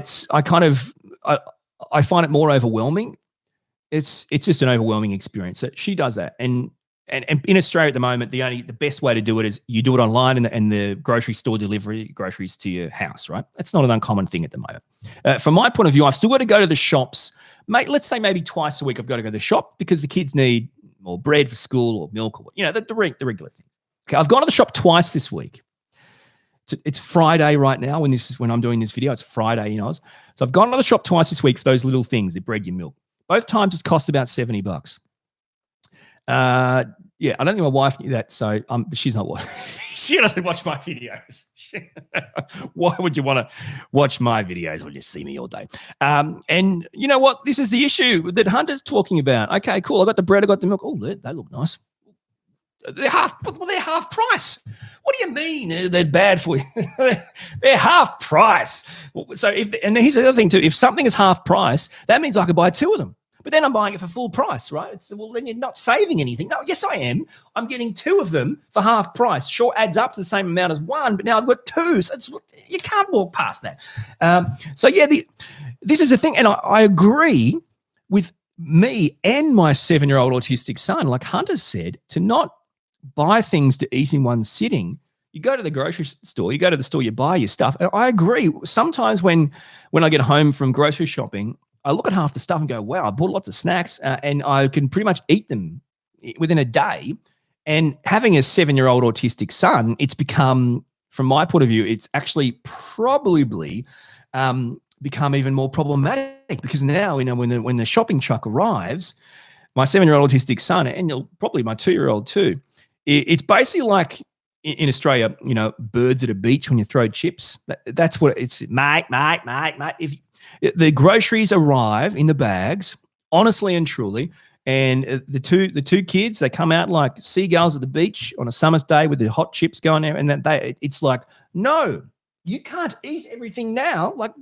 I find it more overwhelming. It's just an overwhelming experience. So she does that. And in Australia at the moment, the best way to do it is you do it online and the grocery store delivery groceries to your house, right? That's not an uncommon thing at the moment. From my point of view, I've still got to go to the shops. Mate, let's say maybe twice a week I've got to go to the shop because the kids need more bread for school or milk or the regular thing. Okay, I've gone to the shop twice this week. It's Friday right now when I'm doing this video. It's Friday in Oz. So I've gone to the shop twice this week for those little things, the bread, your milk. Both times it's cost about $70. Yeah, I don't think my wife knew that, so she's not watching. She doesn't watch my videos. Why would you want to watch my videos when you see me all day? And you know what? This is the issue that Hunter's talking about. Okay, cool. I got the bread. I got the milk. Oh, they look nice. They're half price. What do you mean they're bad for you? They're half price. So and here's the other thing too. If something is half price, that means I could buy 2 of them. But then I'm buying it for full price, right? Then you're not saving anything. No, yes, I am. I'm getting 2 of them for half price. Sure, adds up to the same amount as 1, but now I've got 2. So you can't walk past that. So yeah, this is the thing, and I agree with me and my 7-year-old autistic son, like Hunter said, to not buy things to eat in one sitting. You go to the grocery store, you go to the store, you buy your stuff. And I agree. Sometimes when I get home from grocery shopping, I look at half the stuff and go, wow, I bought lots of snacks and I can pretty much eat them within a day. And having a 7-year-old autistic son, it's become, from my point of view, it's actually probably become even more problematic because now, when the shopping truck arrives, my 7-year-old autistic son, and probably my 2-year-old too, it's basically like in Australia, birds at a beach when you throw chips. That's what it's, mate. If the groceries arrive in the bags, honestly and truly, and the two kids, they come out like seagulls at the beach on a summer's day with the hot chips going there, and it's like, no, you can't eat everything now. Like,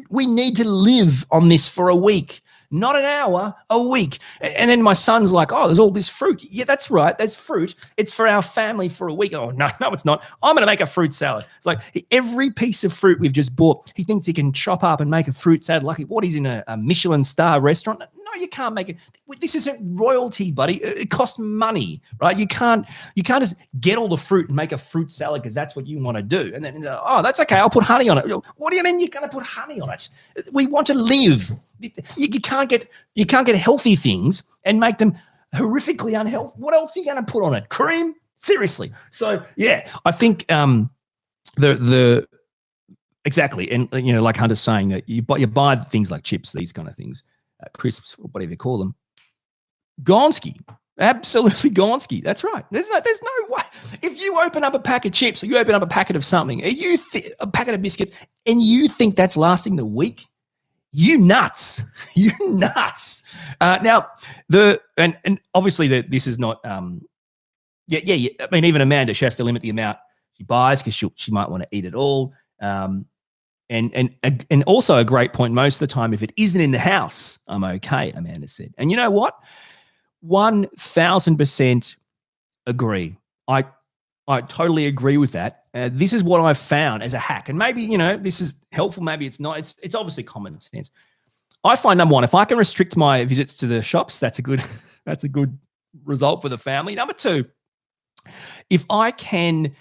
we need to live on this for a week, not an hour, a week. And then my son's like, oh, there's all this fruit. Yeah, that's right. There's fruit. It's for our family for a week. Oh, no, it's not. I'm going to make a fruit salad. It's like every piece of fruit we've just bought, he thinks he can chop up and make a fruit salad. Like, what, he's in a Michelin star restaurant? No, you can't make it. This isn't royalty, buddy. It costs money, right? You can't just get all the fruit and make a fruit salad because that's what you want to do. And then, oh, that's okay. I'll put honey on it. What do you mean you're going to put honey on it? We want to live. You can't get healthy things and make them horrifically unhealthy. What else are you going to put on it? Cream? Seriously. So yeah, I think the exactly, and like Hunter's saying, that you buy things like chips, these kind of things, crisps, or whatever you call them. Gonski, absolutely Gonski. That's right. There's no way. If you open up a pack of chips or you open up a packet of something, a packet of biscuits, and you think that's lasting the week, you nuts. You nuts. Now, and obviously this is not. Yeah. I mean, even Amanda, she has to limit the amount she buys because she might want to eat it all. And also a great point, most of the time, if it isn't in the house, I'm okay, Amanda said. And you know what? 1000% agree. I totally agree with that. This is what I've found as a hack. And maybe, this is helpful, maybe it's not. It's obviously common sense. I find, number one, if I can restrict my visits to the shops, that's a good result for the family. Number two, if I can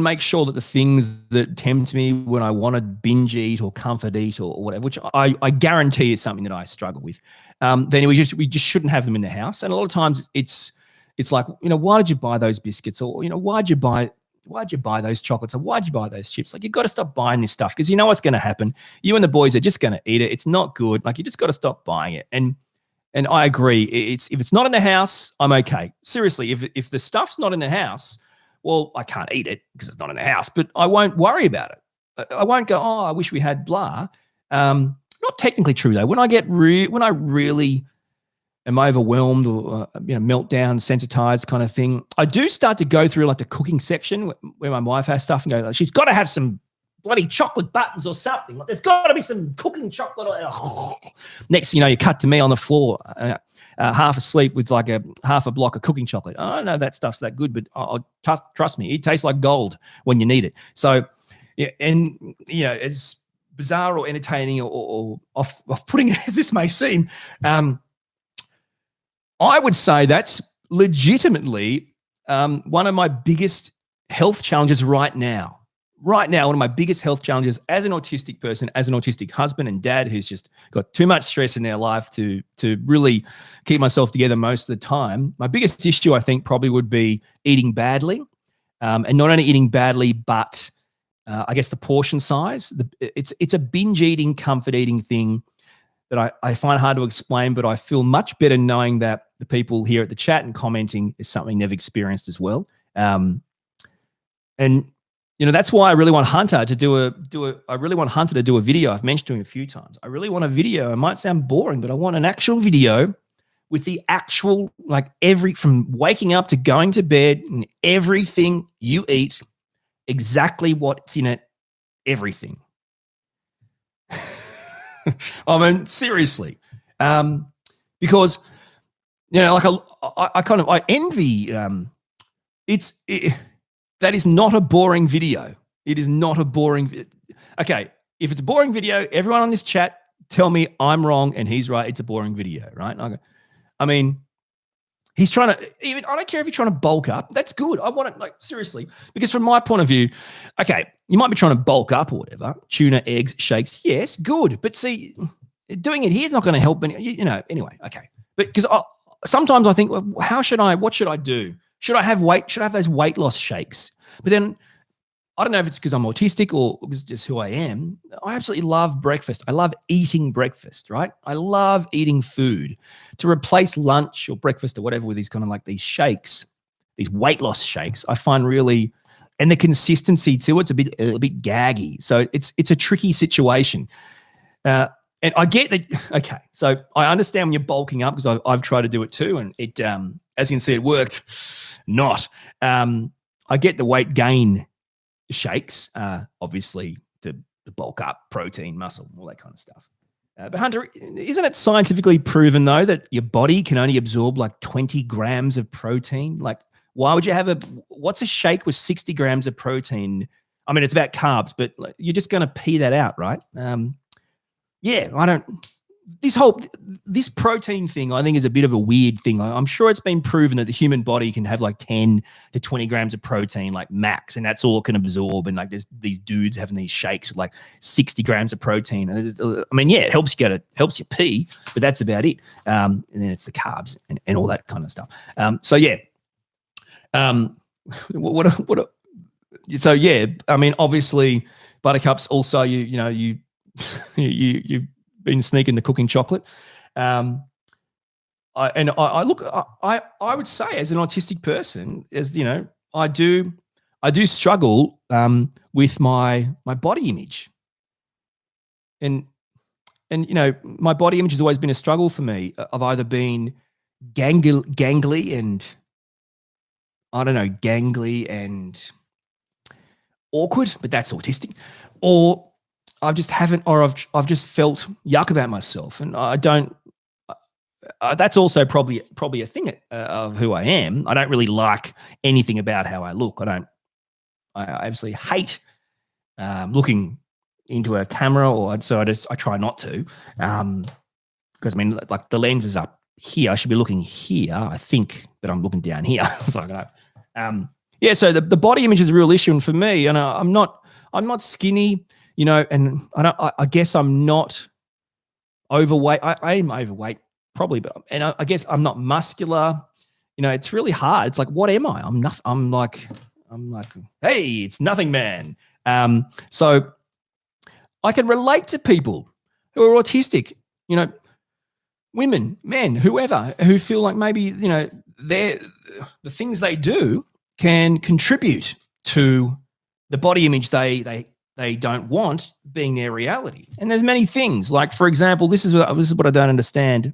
make sure that the things that tempt me when I want to binge eat or comfort eat or whatever, which I guarantee is something that I struggle with, then we just shouldn't have them in the house. And a lot of times it's like, why did you buy those biscuits? Or, why'd you buy those chocolates? Or why'd you buy those chips? Like, you've got to stop buying this stuff because you know what's going to happen. You and the boys are just going to eat it. It's not good. Like, you just got to stop buying it. And I agree. If it's not in the house, I'm okay. Seriously, if the stuff's not in the house, well, I can't eat it because it's not in the house, but I won't worry about it. I won't go, oh, I wish we had blah. Not technically true though. When I really am overwhelmed or meltdown, sensitized kind of thing, I do start to go through like the cooking section where my wife has stuff and go, she's got to have some bloody chocolate buttons or something. Like, there's got to be some cooking chocolate. Next, you cut to me on the floor, half asleep with like half a block of cooking chocolate. I don't know that stuff's that good, but trust me, it tastes like gold when you need it. So, yeah, and as bizarre or entertaining or off-putting as this may seem, I would say that's legitimately one of my biggest health challenges right now. Right now, one of my biggest health challenges as an autistic person, as an autistic husband and dad who's just got too much stress in their life to really keep myself together most of the time, my biggest issue, I think, probably would be eating badly. And not only eating badly, but I guess the portion size. It's a binge eating, comfort eating thing that I find hard to explain, but I feel much better knowing that the people here at the chat and commenting is something they've experienced as well. And that's why I really want Hunter to do a video. I've mentioned to him a few times. I really want a video. It might sound boring, but I want an actual video with the actual, like, from waking up to going to bed and everything you eat, exactly what's in it, everything. I mean, seriously. Because, like I envy, that is not a boring video. It is not a boring. Okay, if it's a boring video, everyone on this chat, tell me I'm wrong and he's right. It's a boring video, right? I mean, he's trying to. I don't care if you're trying to bulk up. That's good. I want it, like, seriously, because from my point of view, okay, you might be trying to bulk up or whatever. Tuna, eggs, shakes, yes, good. But see, doing it here is not going to help. Anyway, okay. But because sometimes I think, well, what should I do? Should I have those weight loss shakes? But then I don't know if it's because I'm autistic or it's just who I am. I absolutely love breakfast. I love eating breakfast, right? I love eating food. To replace lunch or breakfast or whatever with these kind of like these shakes, these weight loss shakes, I find really, and the consistency too, it's a bit gaggy. So it's a tricky situation. And I get that. Okay, so I understand when you're bulking up because I've tried to do it too, and it, as you can see, it worked. Not. I get the weight gain shakes, obviously to bulk up, protein, muscle, all that kind of stuff. But Hunter, isn't it scientifically proven though that your body can only absorb like 20 grams of protein? Like, why would you have what's a shake with 60 grams of protein? I mean, it's about carbs, but like, you're just going to pee that out, right? Yeah, I don't. This protein thing, I think, is a bit of a weird thing. I'm sure it's been proven that the human body can have like 10 to 20 grams of protein, like max, and that's all it can absorb. And like, there's these dudes having these shakes with like 60 grams of protein. I mean, yeah, it helps you pee, but that's about it. And then it's the carbs and all that kind of stuff. So yeah, so yeah, I mean, obviously, Buttercup's also you've been sneaking the cooking chocolate. I would say, as an autistic person, as you know, I do struggle with my body image, and you know, my body image has always been a struggle for me. I've either been gangly and awkward, but that's autistic, or I've just felt yuck about myself, and I don't. That's also probably a thing of who I am. I don't really like anything about how I look. I absolutely hate looking into a camera, so I try not to, because I mean, like, the lens is up here. I should be looking here, I think, but I'm looking down here. So yeah. So the body image is a real issue, and for me, and I'm not skinny. You know, and I guess I'm not overweight. I am overweight probably, but I guess I'm not muscular. You know, it's really hard. It's like, what am I? I'm nothing. I'm like, hey, it's nothing, man. So I can relate to people who are autistic. You know, women, men, whoever, who feel like maybe, you know, the things they do can contribute to the body image they don't want being their reality. And there's many things. Like, for example, this is what I don't understand.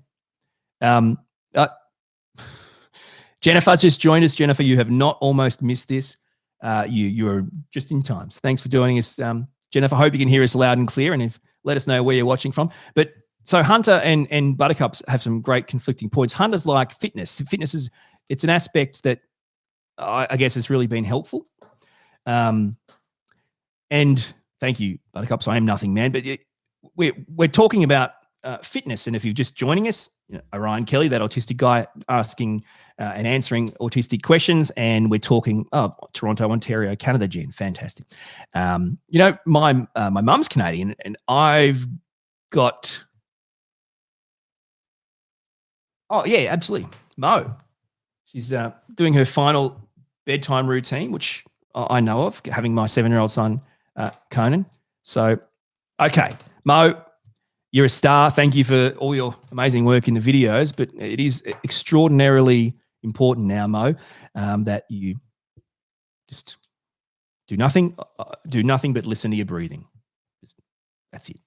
Jennifer's just joined us. Jennifer, you have not almost missed this. You are just in time. So thanks for joining us, Jennifer. Hope you can hear us loud and clear, and let us know where you're watching from. But so Hunter and Buttercups have some great conflicting points. Hunter's like fitness. Fitness it's an aspect that I guess has really been helpful. And thank you, Buttercups. I am nothing, man. But we're talking about fitness. And if you're just joining us, you know, Orion Kelly, that autistic guy, asking and answering autistic questions. And we're talking Toronto, Ontario, Canada, Jen. Fantastic. You know, my mum's Canadian, and I've got... Oh, yeah, absolutely. Mo. She's doing her final bedtime routine, which I know of, having my 7-year-old son, Conan. So, okay, Mo, you're a star. Thank you for all your amazing work in the videos, but it is extraordinarily important now, Mo, that you just do nothing but listen to your breathing. That's it.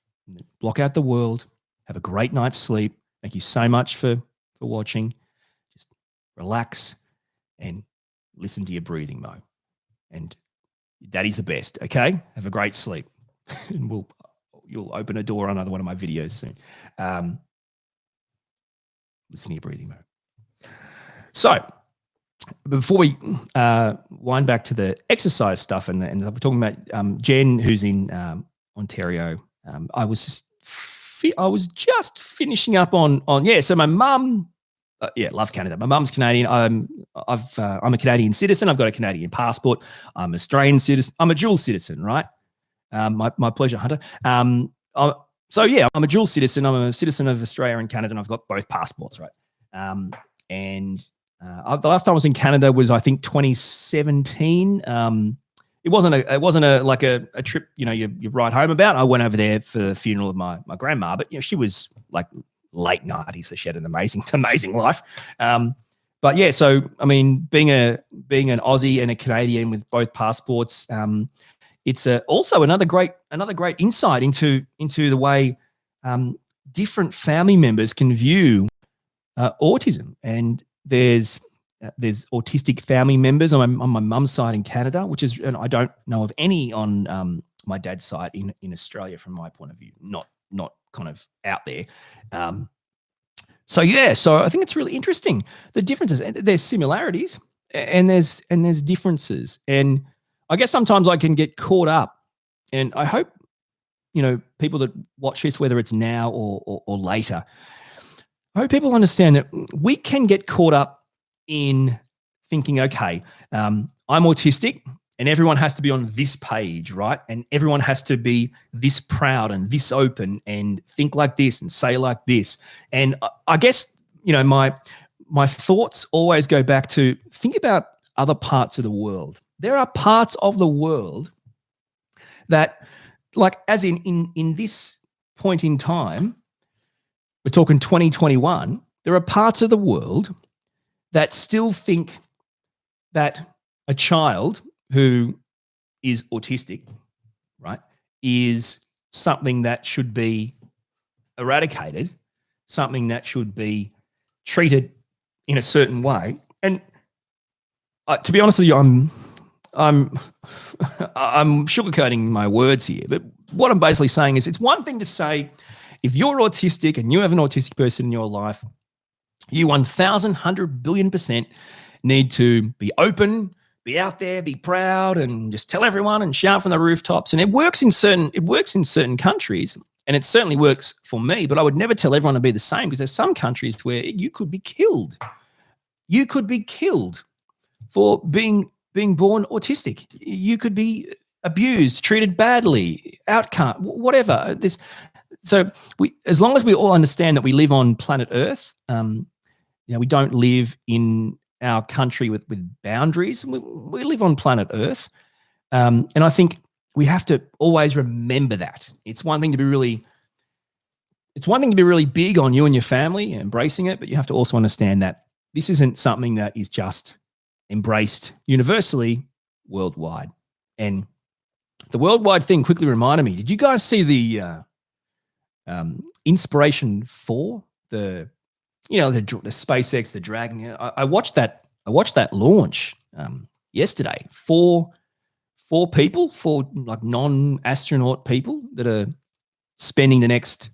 Block out the world. Have a great night's sleep. Thank you so much for watching. Just relax and listen to your breathing, Mo. And Daddy's the best, okay? Have a great sleep. And you'll open a door on another one of my videos soon. Listen to your breathing, Mo. So, before we wind back to the exercise stuff, and we're talking about Jen, who's in Ontario. I was just finishing up on yeah. So my mum, love Canada. My mum's Canadian. I'm a Canadian citizen. I've got a Canadian passport. I'm an Australian citizen. I'm a dual citizen, right? My pleasure, Hunter. So yeah, I'm a dual citizen. I'm a citizen of Australia and Canada, and I've got both passports, right? And the last time I was in Canada was, I think, 2017. It it wasn't a trip, you write home about. I went over there for the funeral of my grandma, but she was like late 90s, so she had an amazing life. But yeah, so I mean, being an Aussie and a Canadian with both passports, it's also another great insight into the way different family members can view autism. And there's autistic family members on my mum's side in Canada, and I don't know of any on my dad's side in Australia from my point of view, not kind of out there. So I think it's really interesting, the differences. There's similarities and there's differences. And I guess sometimes I can get caught up, and I hope, people that watch this, whether it's now or later, I hope people understand that we can get caught up in thinking, okay, I'm autistic and everyone has to be on this page, right? And everyone has to be this proud and this open and think like this and say like this. And I guess, my thoughts always go back to think about other parts of the world. There are parts of the world that, like, as in this point in time, we're talking 2021, there are parts of the world that still think that a child who is autistic, right, is something that should be eradicated, something that should be treated in a certain way. And to be honest with you, I'm sugarcoating my words here, but what I'm basically saying is, it's one thing to say, if you're autistic and you have an autistic person in your life, you 1,000, 100 billion% need to be open, be out there, be proud, and just tell everyone and shout from the rooftops. And it works in certain countries, and it certainly works for me. But I would never tell everyone to be the same, because there's some countries where you could be killed. You could be killed for being born autistic. You could be abused, treated badly, outcast, whatever. So as long as we all understand that we live on planet Earth, we don't live in our country with boundaries. We live on planet Earth. And I think we have to always remember that. It's one thing to be really big on you and your family, embracing it, but you have to also understand that this isn't something that is just embraced universally worldwide. And the worldwide thing quickly reminded me, did you guys see the Inspiration 4, the SpaceX, the Dragon? I watched that launch yesterday. Four like non-astronaut people that are spending the next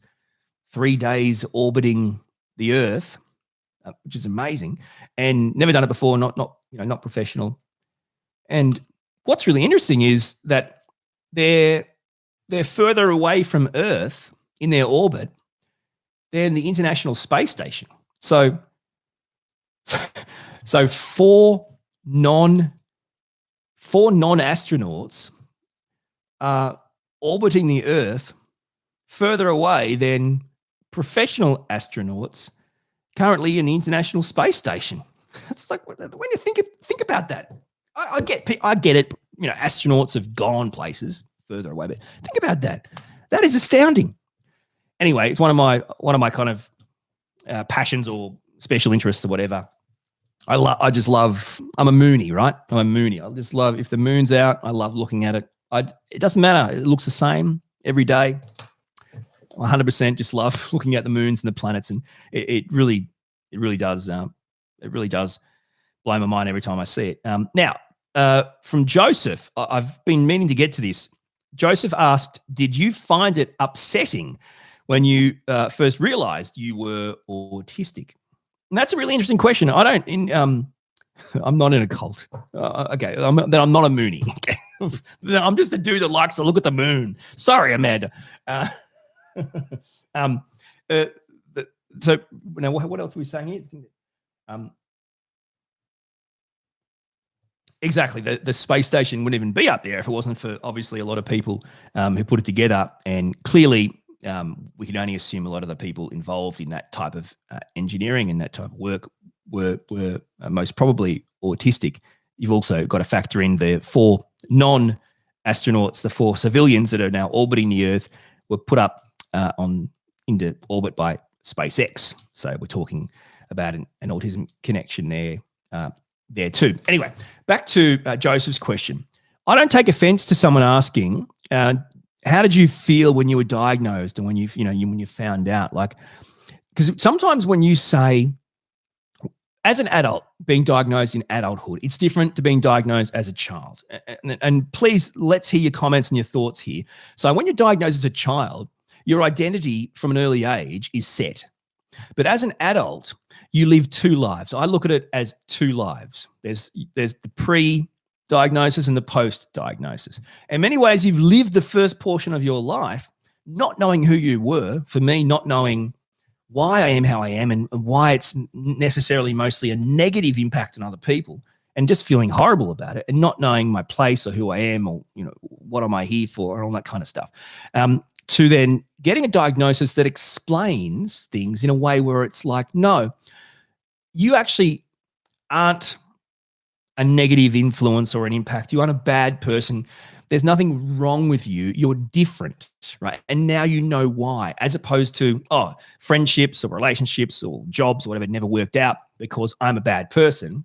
3 days orbiting the Earth, which is amazing, and never done it before. Not professional. And what's really interesting is that they're further away from Earth in their orbit than the International Space Station. So four non-astronauts are orbiting the Earth further away than professional astronauts currently in the International Space Station. It's like, when you think about that, I get it. Astronauts have gone places further away, but think about that. That is astounding. Anyway, it's one of my kind of passions or special interests or whatever. I just love. I'm a Moonie, right? I'm a Moonie. I just love, if the moon's out, I love looking at it. It doesn't matter. It looks the same every day. 100% just love looking at the moons and the planets, and it really does. It really does blow my mind every time I see it. Now, from Joseph, I've been meaning to get to this. Joseph asked, "Did you find it upsetting when you first realized you were autistic?" And that's a really interesting question. I'm not in a cult. Okay, I'm not a Moonie. I'm just a dude that likes to look at the moon. Sorry, Amanda. So now, what else are we saying here? Exactly. The space station wouldn't even be up there if it wasn't for, obviously, a lot of people who put it together. And clearly, we can only assume a lot of the people involved in that type of engineering and that type of work were most probably autistic. You've also got to factor in the 4 astronauts, the 4 civilians that are now orbiting the Earth, were put up into orbit by SpaceX. So we're talking about an autism connection there too. Anyway, back to Joseph's question. I don't take offense to someone asking, how did you feel when you were diagnosed and when when you found out? Like, because sometimes when you say, as an adult, being diagnosed in adulthood, it's different to being diagnosed as a child. And please, let's hear your comments and your thoughts here. So when you're diagnosed as a child, your identity from an early age is set. But as an adult, you live 2 lives. I look at it as 2 lives. There's the pre-diagnosis and the post-diagnosis. In many ways, you've lived the first portion of your life not knowing who you were. For me, not knowing why I am how I am and why it's necessarily mostly a negative impact on other people, and just feeling horrible about it and not knowing my place or who I am or, what am I here for and all that kind of stuff. To then getting a diagnosis that explains things in a way where it's like, no, you actually aren't a negative influence or an impact. You aren't a bad person. There's nothing wrong with you. You're different, right? And now you know why, as opposed to, friendships or relationships or jobs or whatever never worked out because I'm a bad person,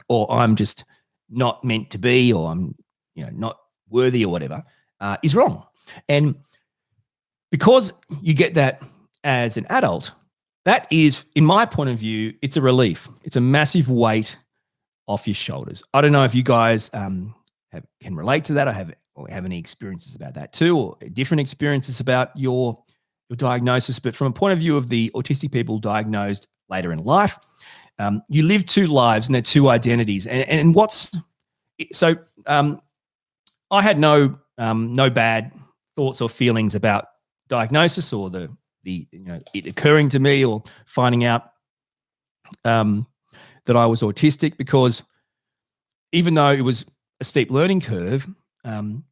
or I'm just not meant to be, or I'm, not worthy or whatever, is wrong. And because you get that as an adult, that is, in my point of view, it's a relief. It's a massive weight off your shoulders. I don't know if you guys can relate to that or have any experiences about that too, or different experiences about your diagnosis. But from a point of view of the autistic people diagnosed later in life, you live 2 lives and they're 2 identities. And I had no bad thoughts or feelings about diagnosis or it occurring to me or finding out that I was autistic, because even though it was a steep learning curve, for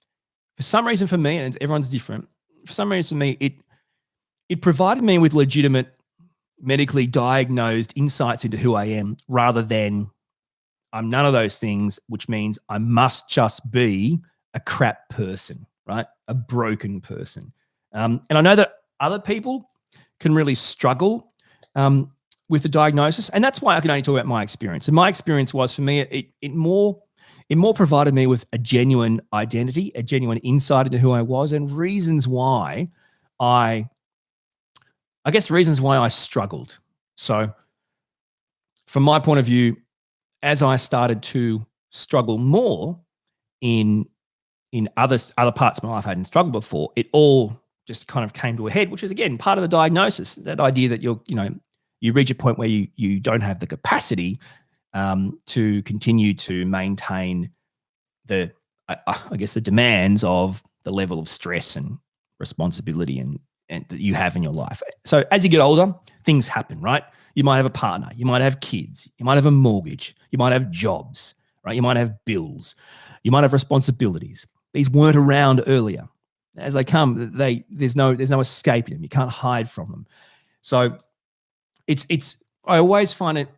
some reason for me, and everyone's different, for some reason for me, it provided me with legitimate medically diagnosed insights into who I am, rather than I'm none of those things, which means I must just be a crap person, right? A broken person. And I know that other people can really struggle with the diagnosis, and that's why I can only talk about my experience. And my experience was, for me, it more provided me with a genuine identity, a genuine insight into who I was, and reasons why I struggled. So from my point of view, as I started to struggle more in other parts of my life I hadn't struggled before, it all just kind of came to a head, which is, again, part of the diagnosis, that idea that you reach a point where you don't have the capacity to continue to maintain the demands of the level of stress and responsibility and that you have in your life. So as you get older, things happen, right? You might have a partner, you might have kids, you might have a mortgage, you might have jobs, right? You might have bills, you might have responsibilities. These weren't around earlier. As they come, there's no escaping them. You can't hide from them. So I always find it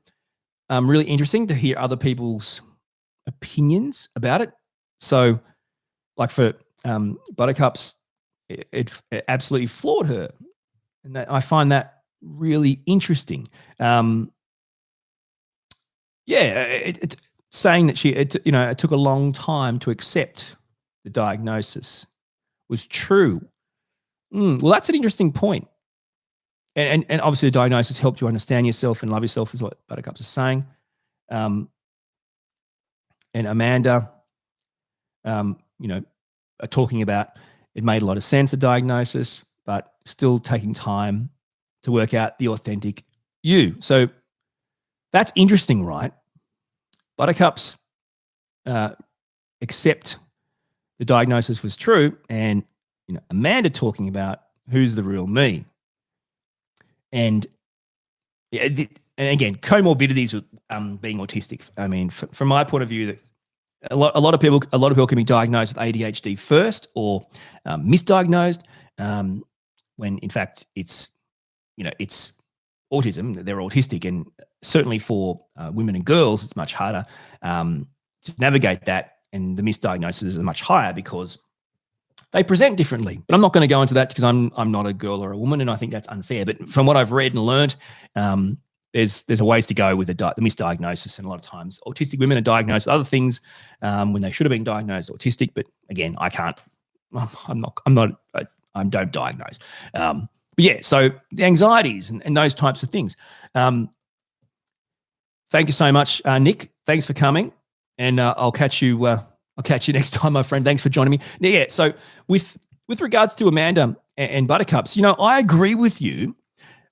really interesting to hear other people's opinions about it. So, like for Buttercup's, it absolutely floored her, and I find that really interesting. It's saying that it took a long time to accept the diagnosis was true. Well, that's an interesting point. And obviously the diagnosis helped you understand yourself and love yourself, is what Buttercups is saying. And Amanda, are talking about, it made a lot of sense, the diagnosis, but still taking time to work out the authentic you. So that's interesting, right? Buttercups accept the diagnosis was true, and Amanda talking about who's the real me. And again, comorbidities with being autistic. I mean, from my point of view, that a lot of people can be diagnosed with ADHD first, or misdiagnosed, when in fact it's autism. They're autistic, and certainly for women and girls, it's much harder to navigate that and the misdiagnosis are much higher because they present differently. But I'm not going to go into that because I'm not a girl or a woman, and I think that's unfair. But from what I've read and learned, there's a ways to go with the misdiagnosis, and a lot of times autistic women are diagnosed with other things when they should have been diagnosed autistic. But again, I can't. I don't diagnose. But yeah, so the anxieties and those types of things. Thank you so much, Nick. Thanks for coming, and I'll catch you. I'll catch you next time, my friend. Thanks for joining me. Now, yeah. So with regards to Amanda and Buttercups, I agree with you.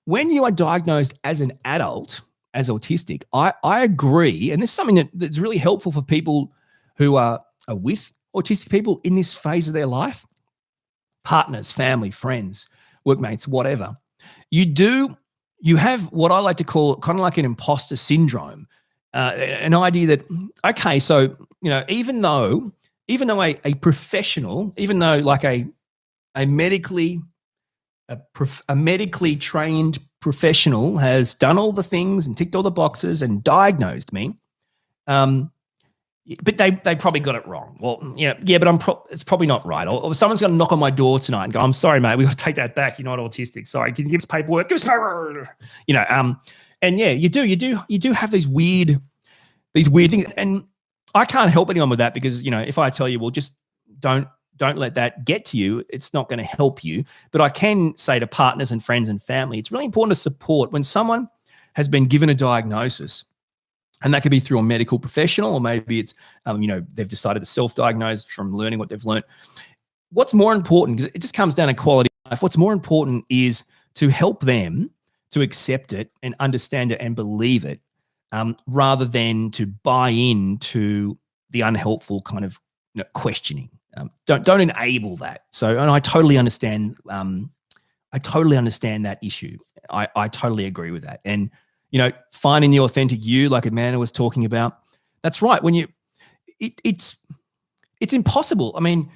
When you are diagnosed as an adult as autistic, I agree, and this is something that's really helpful for people who are with autistic people in this phase of their life. Partners, family, friends, workmates, whatever. You have what I like to call kind of like an imposter syndrome, an idea that, okay, so, even though a professional, even though like a medically trained professional has done all the things and ticked all the boxes and diagnosed me, but they probably got it wrong. Well, but it's probably not right. Or someone's going to knock on my door tonight and go, "I'm sorry, mate, we got to take that back. You're not autistic. Sorry, can you give us paperwork? Give us paperwork." And yeah, you do have these weird things, and I can't help anyone with that because if I tell you, well, just don't let that get to you, it's not going to help you. But I can say to partners and friends and family, it's really important to support when someone has been given a diagnosis. And that could be through a medical professional, or maybe it's, they've decided to self-diagnose from learning what they've learned. What's more important, because it just comes down to quality of life, what's more important is to help them to accept it and understand it and believe it, rather than to buy into the unhelpful kind of questioning. Don't enable that. So, and I totally understand. I totally understand that issue. I totally agree with that. And finding the authentic you, like Amanda was talking about, that's right. When it's impossible. I mean,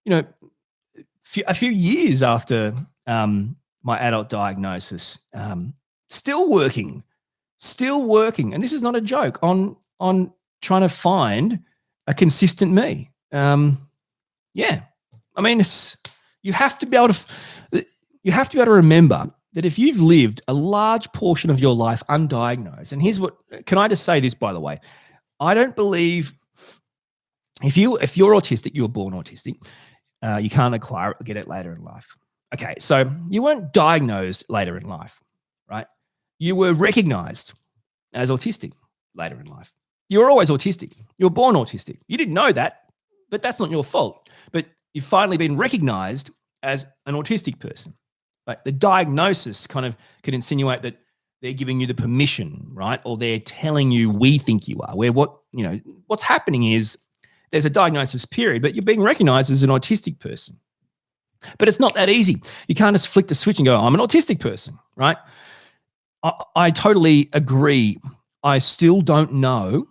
a few years after my adult diagnosis, still working, and this is not a joke, on trying to find a consistent me. Yeah, I mean, you have to be able to remember that if you've lived a large portion of your life undiagnosed, and can I just say this, by the way, I don't believe if you're autistic, you were born autistic, you can't acquire it or get it later in life. Okay, so you weren't diagnosed later in life, right? You were recognized as autistic later in life. You were always autistic. You were born autistic. You didn't know that, but that's not your fault. But you've finally been recognized as an autistic person. Like the diagnosis kind of can insinuate that they're giving you the permission, right? Or they're telling you we think you are. Where what's happening is there's a diagnosis period, but you're being recognized as an autistic person. But it's not that easy. You can't just flick the switch and go, I'm an autistic person, right? I totally agree. I still don't know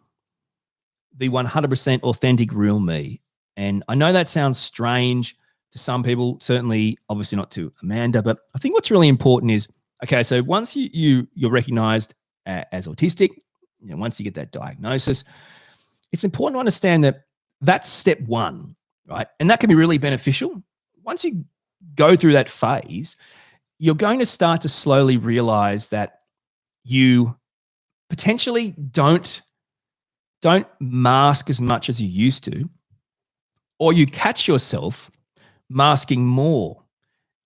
the 100% authentic real me. And I know that sounds strange to some people, certainly, obviously not to Amanda, but I think what's really important is, okay, so once you're recognized as autistic, once you get that diagnosis, it's important to understand that that's step one, right? And that can be really beneficial. Once you go through that phase, you're going to start to slowly realize that you potentially don't mask as much as you used to, or you catch yourself masking more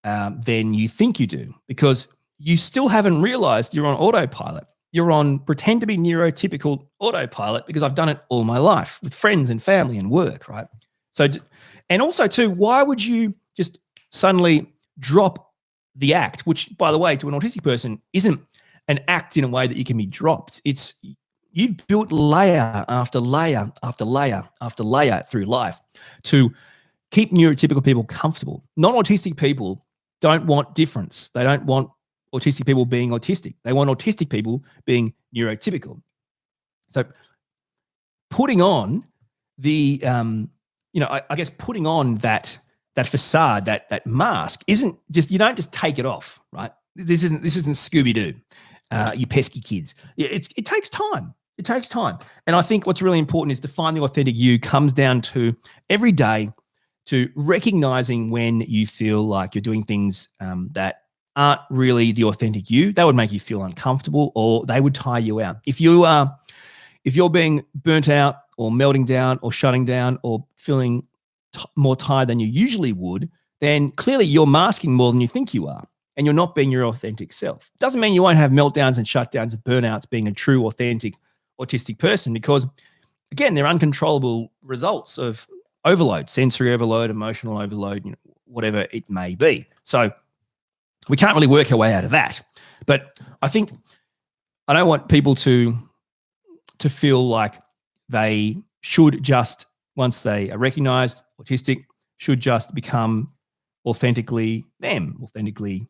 than you think you do, because you still haven't realized you're on autopilot. You're on pretend to be neurotypical autopilot because I've done it all my life with friends and family and work, right? So, and also too, why would you just suddenly drop the act, which, by the way, to an autistic person isn't an act in a way that you can be dropped. It's you've built layer after layer after layer after layer through life to keep neurotypical people comfortable. Non-autistic people don't want difference. They don't want autistic people being autistic. They want autistic people being neurotypical. So putting on the, I guess putting on that facade, that mask isn't just, you don't just take it off, right? This isn't Scooby-Doo, you pesky kids. It takes time. It takes time. And I think what's really important is to find the authentic you comes down to every day to recognizing when you feel like you're doing things that aren't really the authentic you. That would make you feel uncomfortable, or they would tire you out. If you're being burnt out or melting down or shutting down or feeling more tired than you usually would, then clearly you're masking more than you think you are, and you're not being your authentic self. Doesn't mean you won't have meltdowns and shutdowns and burnouts being a true, authentic, autistic person, because again, they're uncontrollable results of overload, sensory overload, emotional overload, whatever it may be. So we can't really work our way out of that. But I think I don't want people to feel like they should just, once they are recognized autistic, should just become authentically them, authentically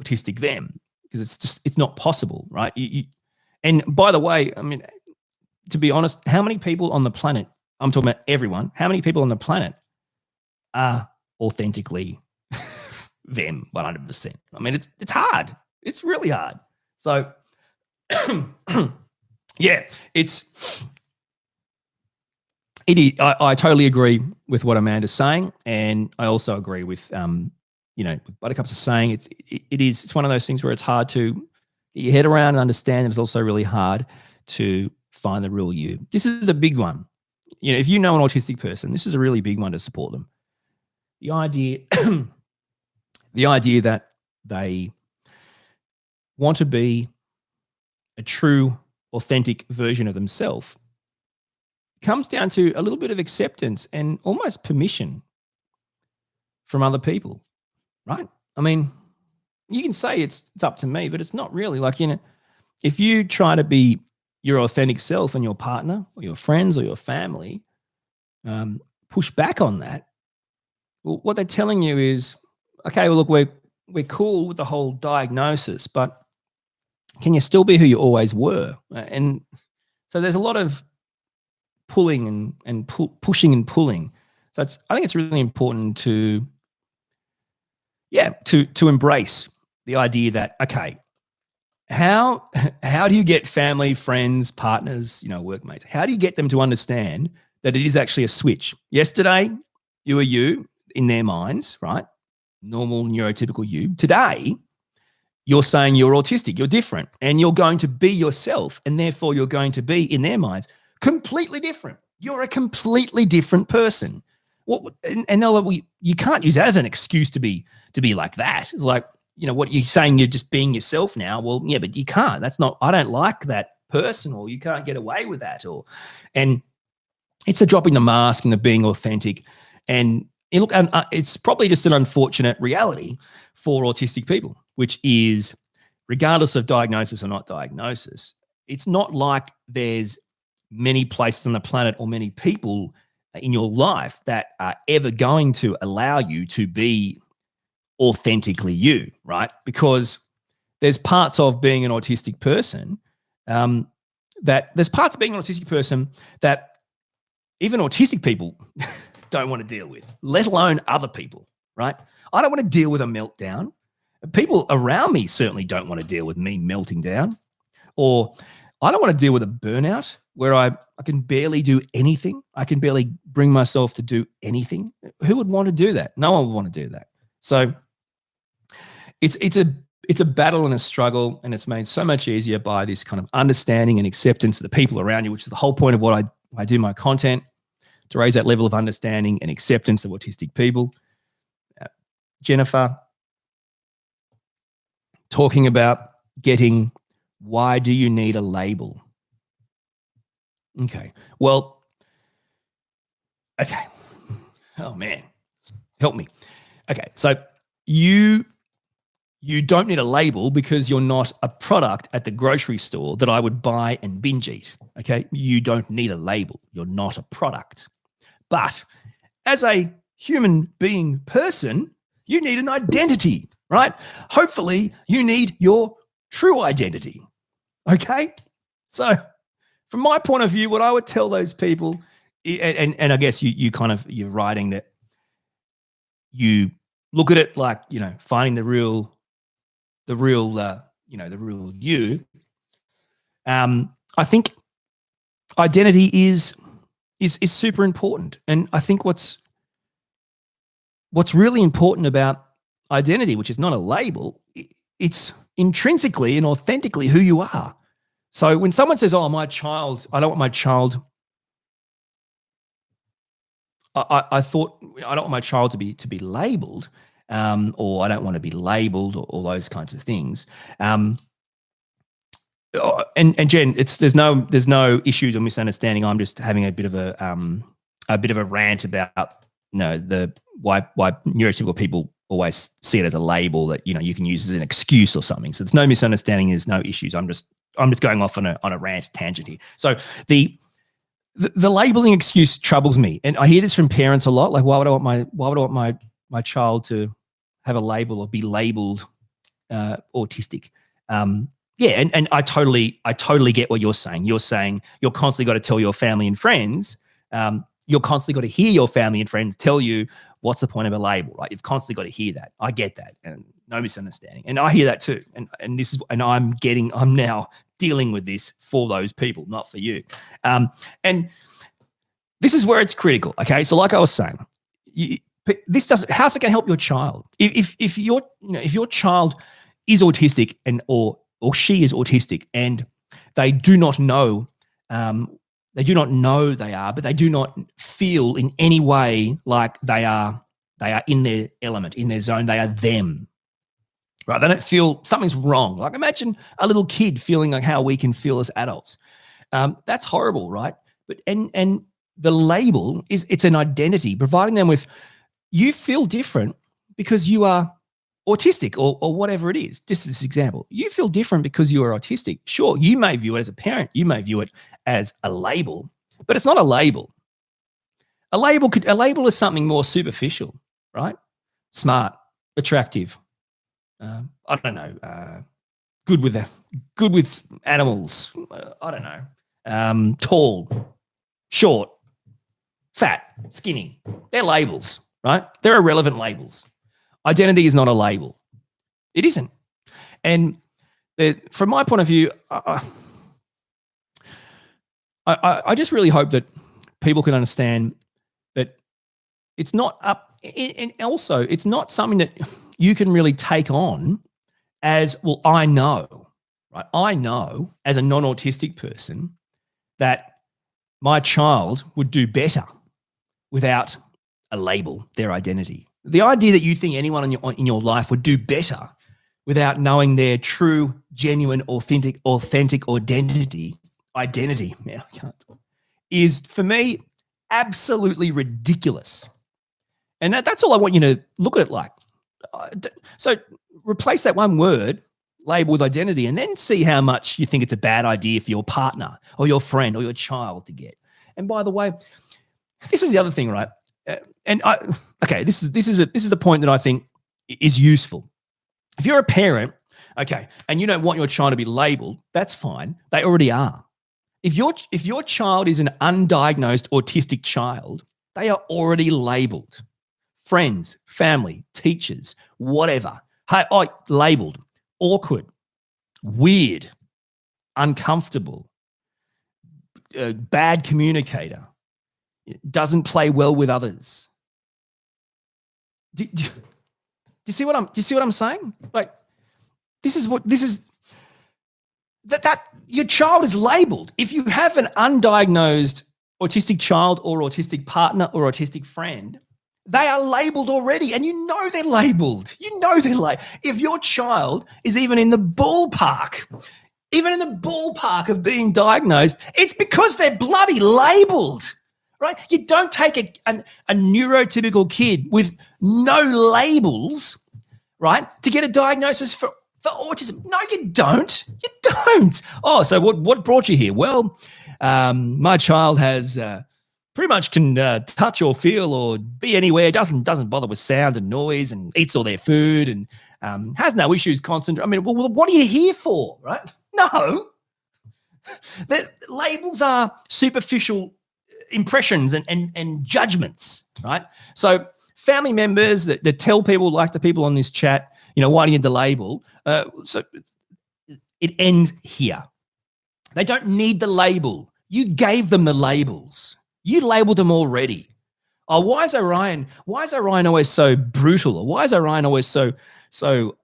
autistic them, because it's not possible, right? And by the way, I mean, to be honest, how many people on the planet, I'm talking about everyone, how many people on the planet are authentically them 100%? I mean, it's hard. It's really hard. So yeah, it is. I totally agree with what Amanda's saying, and I also agree with Buttercup's saying it's one of those things where it's hard to get your head around and understand, and it's also really hard to find the real you. This is a big one. If you know an autistic person, this is a really big one to support them. The idea that they want to be a true, authentic version of themselves comes down to a little bit of acceptance and almost permission from other people, right? I mean, you can say it's up to me, but it's not really. Like, if you try to be your authentic self and your partner or your friends or your family push back on that, well, what they're telling you is, okay, well, look, we're cool with the whole diagnosis, but can you still be who you always were? And so there's a lot of pulling and pushing and pulling. So I think it's really important to embrace the idea that, okay, how do you get family, friends, partners, workmates? How do you get them to understand that it is actually a switch? Yesterday, you were you in their minds, right? Normal, neurotypical you. Today, you're saying you're autistic, you're different, and you're going to be yourself, and therefore you're going to be, in their minds, completely different. You're a completely different person. And you can't use that as an excuse to be like that. It's like, what you're saying, you're just being yourself now. Well, yeah, but you can't. That's not, I don't like that person, or you can't get away with that. And it's the dropping the mask and the being authentic. And it's probably just an unfortunate reality for autistic people, which is, regardless of diagnosis or not diagnosis, it's not like there's many places on the planet or many people in your life that are ever going to allow you to be authentically you, right? Because there's parts of being an autistic person that even autistic people don't want to deal with, let alone other people, right? I don't want to deal with a meltdown. People around me certainly don't want to deal with me melting down. Or I don't want to deal with a burnout where I can barely do anything. I can barely bring myself to do anything. Who would want to do that? No one would want to do that. So it's a battle and a struggle, and it's made so much easier by this kind of understanding and acceptance of the people around you, which is the whole point of what I do my content, to raise that level of understanding and acceptance of autistic people. Jennifer, talking about getting, why do you need a label? Okay. Well, okay. Oh, man. Help me. Okay. So you don't need a label because you're not a product at the grocery store that I would buy and binge eat. Okay. You don't need a label. You're not a product. But as a human being person, you need an identity, right? Hopefully you need your true identity. Okay. So from my point of view, what I would tell those people, and I guess you're writing that you look at it like, finding the real you. I think identity is super important. And I think what's really important about identity, which is not a label, it's intrinsically and authentically who you are. So when someone says, "Oh, my child," I don't want my child. I thought I don't want my child to be labeled, or I don't want to be labeled, or all those kinds of things. And Jen, there's no issues or misunderstanding. I'm just having a bit of a rant about why neurotypical people always see it as a label that you can use as an excuse or something. So there's no misunderstanding. There's no issues. I'm just going off on a rant tangent here. So the labeling excuse troubles me, and I hear this from parents a lot. Like, why would I want my child to have a label or be labeled autistic? Yeah, and I totally get what you're saying. You're saying you're constantly got to tell your family and friends. You're constantly got to hear your family and friends tell you what's the point of a label, right? You've constantly got to hear that. I get that, and no misunderstanding. And I hear that too. And I'm now dealing with this for those people, not for you. And this is where it's critical. Okay, so like I was saying, how's it going to help your child? If your child is autistic or she is autistic, and they do not know they are, but they do not feel in any way like they are in their element, in their zone. They are them, right? They don't feel something's wrong. Like, imagine a little kid feeling like how we can feel as adults. That's horrible, right? But and the label it's an identity, providing them with, you feel different because you are autistic or whatever it is. Just this example, you feel different because you are autistic. Sure, you may view it as a parent, you may view it as a label, but it's not a label. A label is something more superficial, right? Smart, attractive, I don't know, good with animals, I don't know, tall, short, fat, skinny. They're labels, right? They're irrelevant labels. Identity is not a label. It isn't. And from my point of view, I just really hope that people can understand that it's not up, and also it's not something that you can really take on as, well, I know, right? I know as a non-autistic person that my child would do better without a label, their identity. The idea that you think anyone in your life would do better without knowing their true, genuine, authentic identity, man, I can't, is for me absolutely ridiculous. And that's all I want you to look at it like. So replace that one word, label, with identity, and then see how much you think it's a bad idea for your partner or your friend or your child to get. And by the way, this is the other thing, right? This is a point that I think is useful. If you're a parent, okay, and you don't want your child to be labeled, that's fine. They already are. If your child is an undiagnosed autistic child, they are already labeled. Friends, family, teachers, whatever. Labeled. Awkward, weird, uncomfortable, bad communicator, doesn't play well with others. Do you see what I'm saying? Like, that your child is labeled. If you have an undiagnosed autistic child or autistic partner or autistic friend, they are labeled already, and you know they're labeled. If your child is even in the ballpark of being diagnosed, it's because they're bloody labeled, right? You don't take a neurotypical kid with no labels, right, to get a diagnosis for autism. No, you don't. You don't. Oh, so what brought you here? Well, my child has pretty much can touch or feel or be anywhere, doesn't bother with sound and noise, and eats all their food, and has no issues concentrating. I mean, well, what are you here for, right? No. The labels are superficial impressions and judgments, right? So family members that tell people, like the people on this chat, why do you need the label? So it ends here. They don't need the label You gave them the labels. You labeled them already. Oh, why is Orion always so brutal? Or why is Orion always so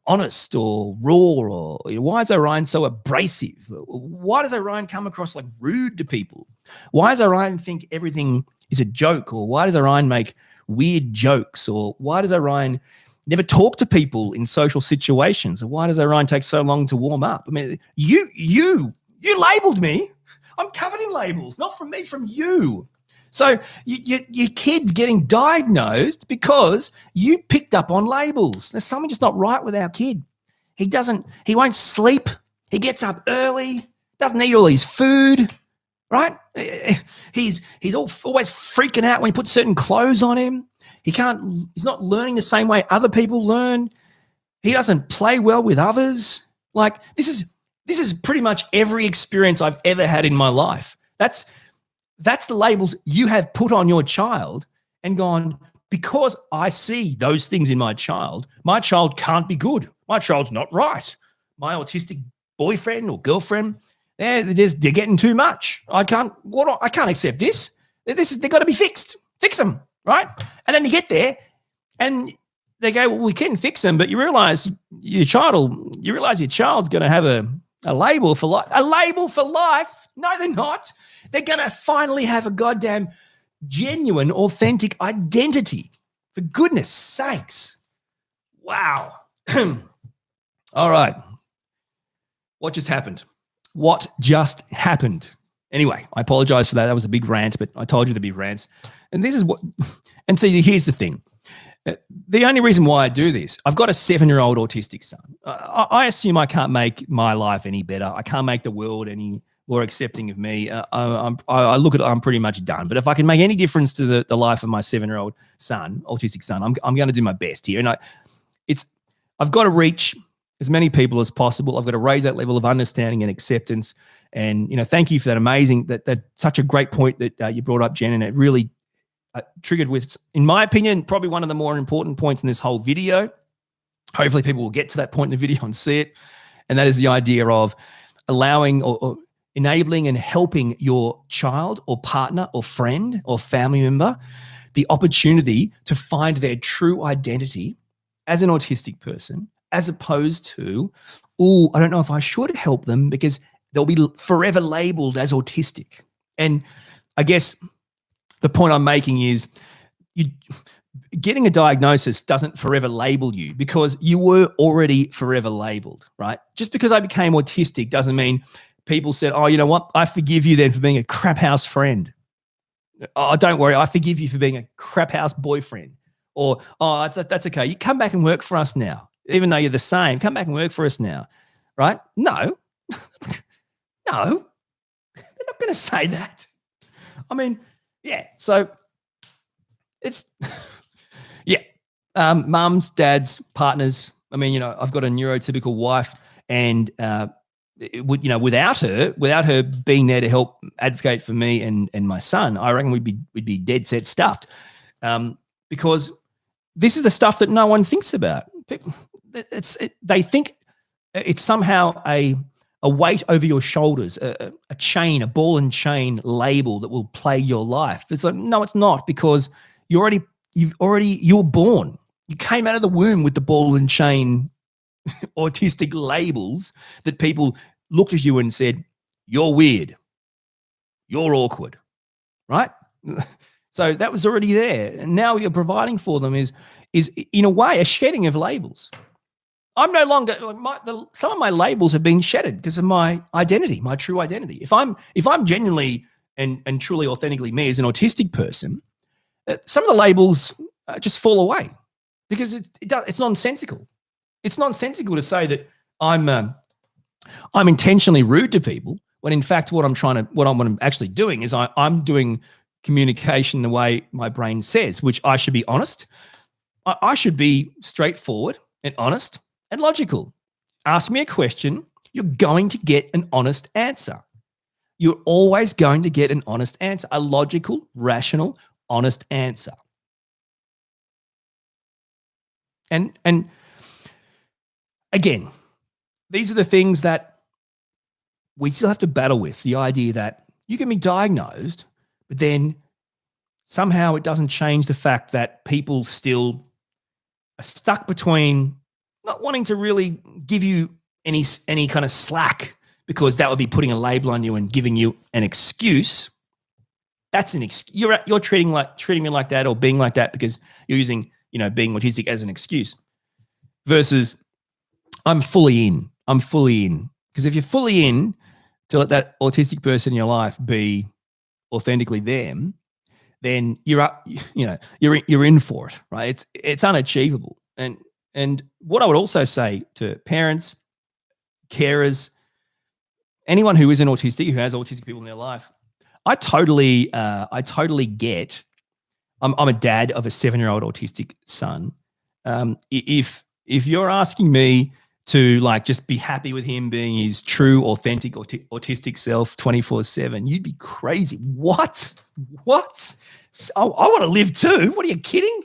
honest or raw? Or why is Orion so abrasive? Why does Orion come across like rude to people? Why does Orion think everything is a joke? Or why does Orion make weird jokes? Or why does Orion never talk to people in social situations? Or why does Orion take so long to warm up? I mean, you labeled me. I'm covered in labels, not from me, from you. So your kid's getting diagnosed because you picked up on labels. There's something just not right with our kid. He won't sleep. He gets up early, doesn't eat all his food, right? He's always freaking out when you put certain clothes on him. He's not learning the same way other people learn. He doesn't play well with others. Like this is pretty much every experience I've ever had in my life. That's the labels you have put on your child and gone, because I see those things in my child can't be good. My child's not right. My autistic boyfriend or girlfriend, they're getting too much. I can't accept this. They've got to be fixed. Fix them, right? And then you get there and they go, well, we can fix them, but you realize your child's going to have a label for life. A label for life? No, they're not. They're going to finally have a goddamn genuine, authentic identity. For goodness sakes. Wow. All right. What just happened? Anyway, I apologize for that. That was a big rant, but I told you to be rants. And see, here's the thing. The only reason why I do this, I've got a 7-year-old autistic son. I assume I can't make my life any better. I can't make the world any more accepting of me. I look at it, I'm pretty much done. But if I can make any difference to the life of my 7-year-old son, autistic son, I'm going to do my best here. And I've got to reach as many people as possible. I've got to raise that level of understanding and acceptance. And thank you for that amazing, that such a great point that you brought up, Jen, and it really triggered with, in my opinion, probably one of the more important points in this whole video. Hopefully people will get to that point in the video and see it. And that is the idea of allowing or enabling and helping your child or partner or friend or family member the opportunity to find their true identity as an autistic person, as opposed to, I don't know if I should help them because they'll be forever labeled as autistic. And I guess the point I'm making is getting a diagnosis doesn't forever label you, because you were already forever labeled, right? Just because I became autistic doesn't mean people said, oh, you know what? I forgive you then for being a crap house friend. Oh, don't worry. I forgive you for being a crap house boyfriend. Or, oh, that's okay. You come back and work for us now. Even though you're the same, come back and work for us now, right? No. No. They're not going to say that. I mean, yeah. So it's, yeah. Mums, dads, partners. I mean, I've got a neurotypical wife, and without her being there to help advocate for me and my son, I reckon we'd be dead set stuffed, because this is the stuff that no one thinks about. They think it's somehow a weight over your shoulders, a ball and chain label that will plague your life. It's like, no, it's not, because you were born. You came out of the womb with the ball and chain autistic labels that people looked at you and said, you're weird, you're awkward, right? So that was already there. And now you're providing for them is in a way a shedding of labels. I'm no longer, some of my labels have been shedded because of my identity, my true identity. If I'm genuinely and truly authentically me as an autistic person, some of the labels just fall away, because it's nonsensical. It's nonsensical to say that I'm intentionally rude to people, when in fact what I'm actually doing is I'm doing communication the way my brain says, which I should be honest. I should be straightforward and honest and logical. Ask me a question, you're going to get an honest answer. You're always going to get an honest answer, a logical, rational, honest answer. And again, these are the things that we still have to battle with. The idea that you can be diagnosed, but then somehow it doesn't change the fact that people still are stuck between not wanting to really give you any kind of slack, because that would be putting a label on you and giving you an excuse. That's an excuse. You're treating me like that or being like that because you're using, being autistic as an excuse. Versus, I'm fully in. Because if you're fully in to let that autistic person in your life be authentically them, then you're in for it, right? It's unachievable. And what I would also say to parents, carers, anyone who isn't autistic, who has autistic people in their life, I totally get. I'm a dad of a 7-year-old autistic son. If you're asking me to just be happy with him being his true, authentic, autistic self 24/7, you'd be crazy. What? I want to live too. What, are you kidding?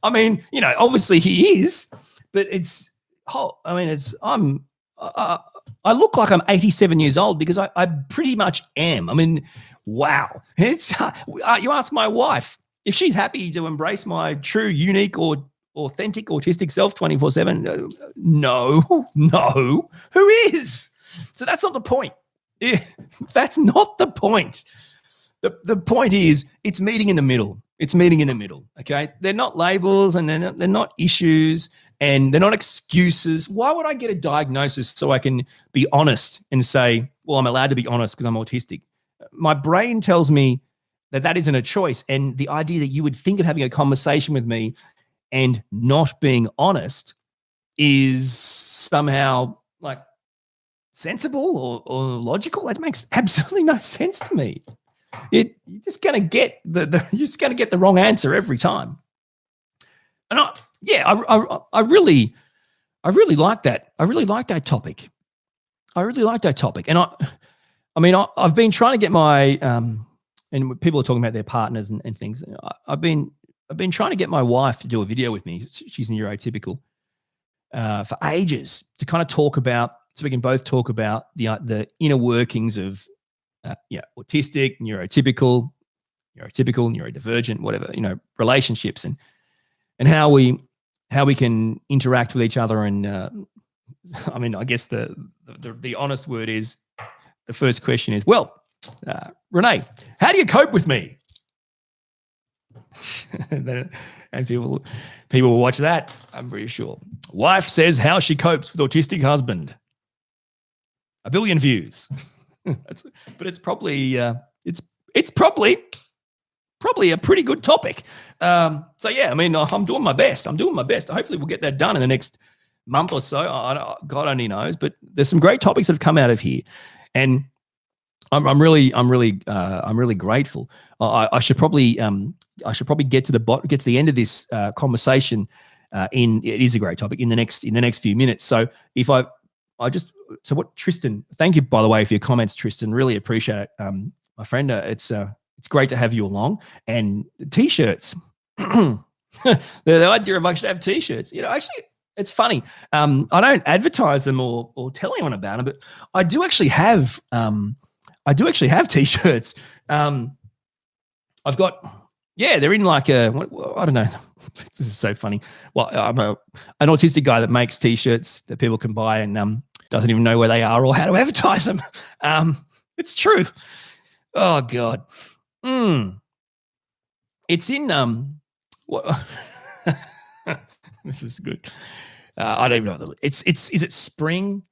Obviously he is, but I look like I'm 87 years old because I pretty much am. Wow. You ask my wife if she's happy to embrace my true, unique, or authentic autistic self 24/7. No. Who is? So that's not the point. That's not the point. The point is, it's meeting in the middle. Okay, they're not labels, and they're not issues, and they're not excuses. Why would I get a diagnosis so I can be honest and say, well, I'm allowed to be honest because I'm autistic? My brain tells me that isn't a choice, and the idea that you would think of having a conversation with me and not being honest is somehow sensible or logical. That makes absolutely no sense to me. You're just going to get the wrong answer every time. And I really like that. I really like that topic. And I've been trying to get my and people are talking about their partners and things. I've been trying to get my wife to do a video with me. She's neurotypical for ages, to kind of talk about, so we can both talk about the inner workings of autistic, neurotypical, neurodivergent, whatever, relationships, and how we can interact with each other. And I guess the honest word is, the first question is, well, Renee, how do you cope with me? And people will watch that, I'm pretty sure. Wife says how she copes with autistic husband. 1 billion views. But it's probably it's probably a pretty good topic. I'm doing my best. Hopefully we'll get that done in the next month or so. God only knows. But there's some great topics that have come out of here, and I'm really grateful. I should probably get to the end of this conversation. It is a great topic in the next few minutes. So what Tristan, thank you, by the way, for your comments, Tristan. Really appreciate it, my friend. It's great to have you along. And t-shirts, the idea of I should have t-shirts. Actually, it's funny. I don't advertise them or tell anyone about them, but I do actually have t-shirts. I've got. Yeah, they're in I don't know. This is so funny. Well, I'm an autistic guy that makes t-shirts that people can buy and doesn't even know where they are or how to advertise them. It's true. Oh God. It's in what? This is good. I don't even know. Is it spring?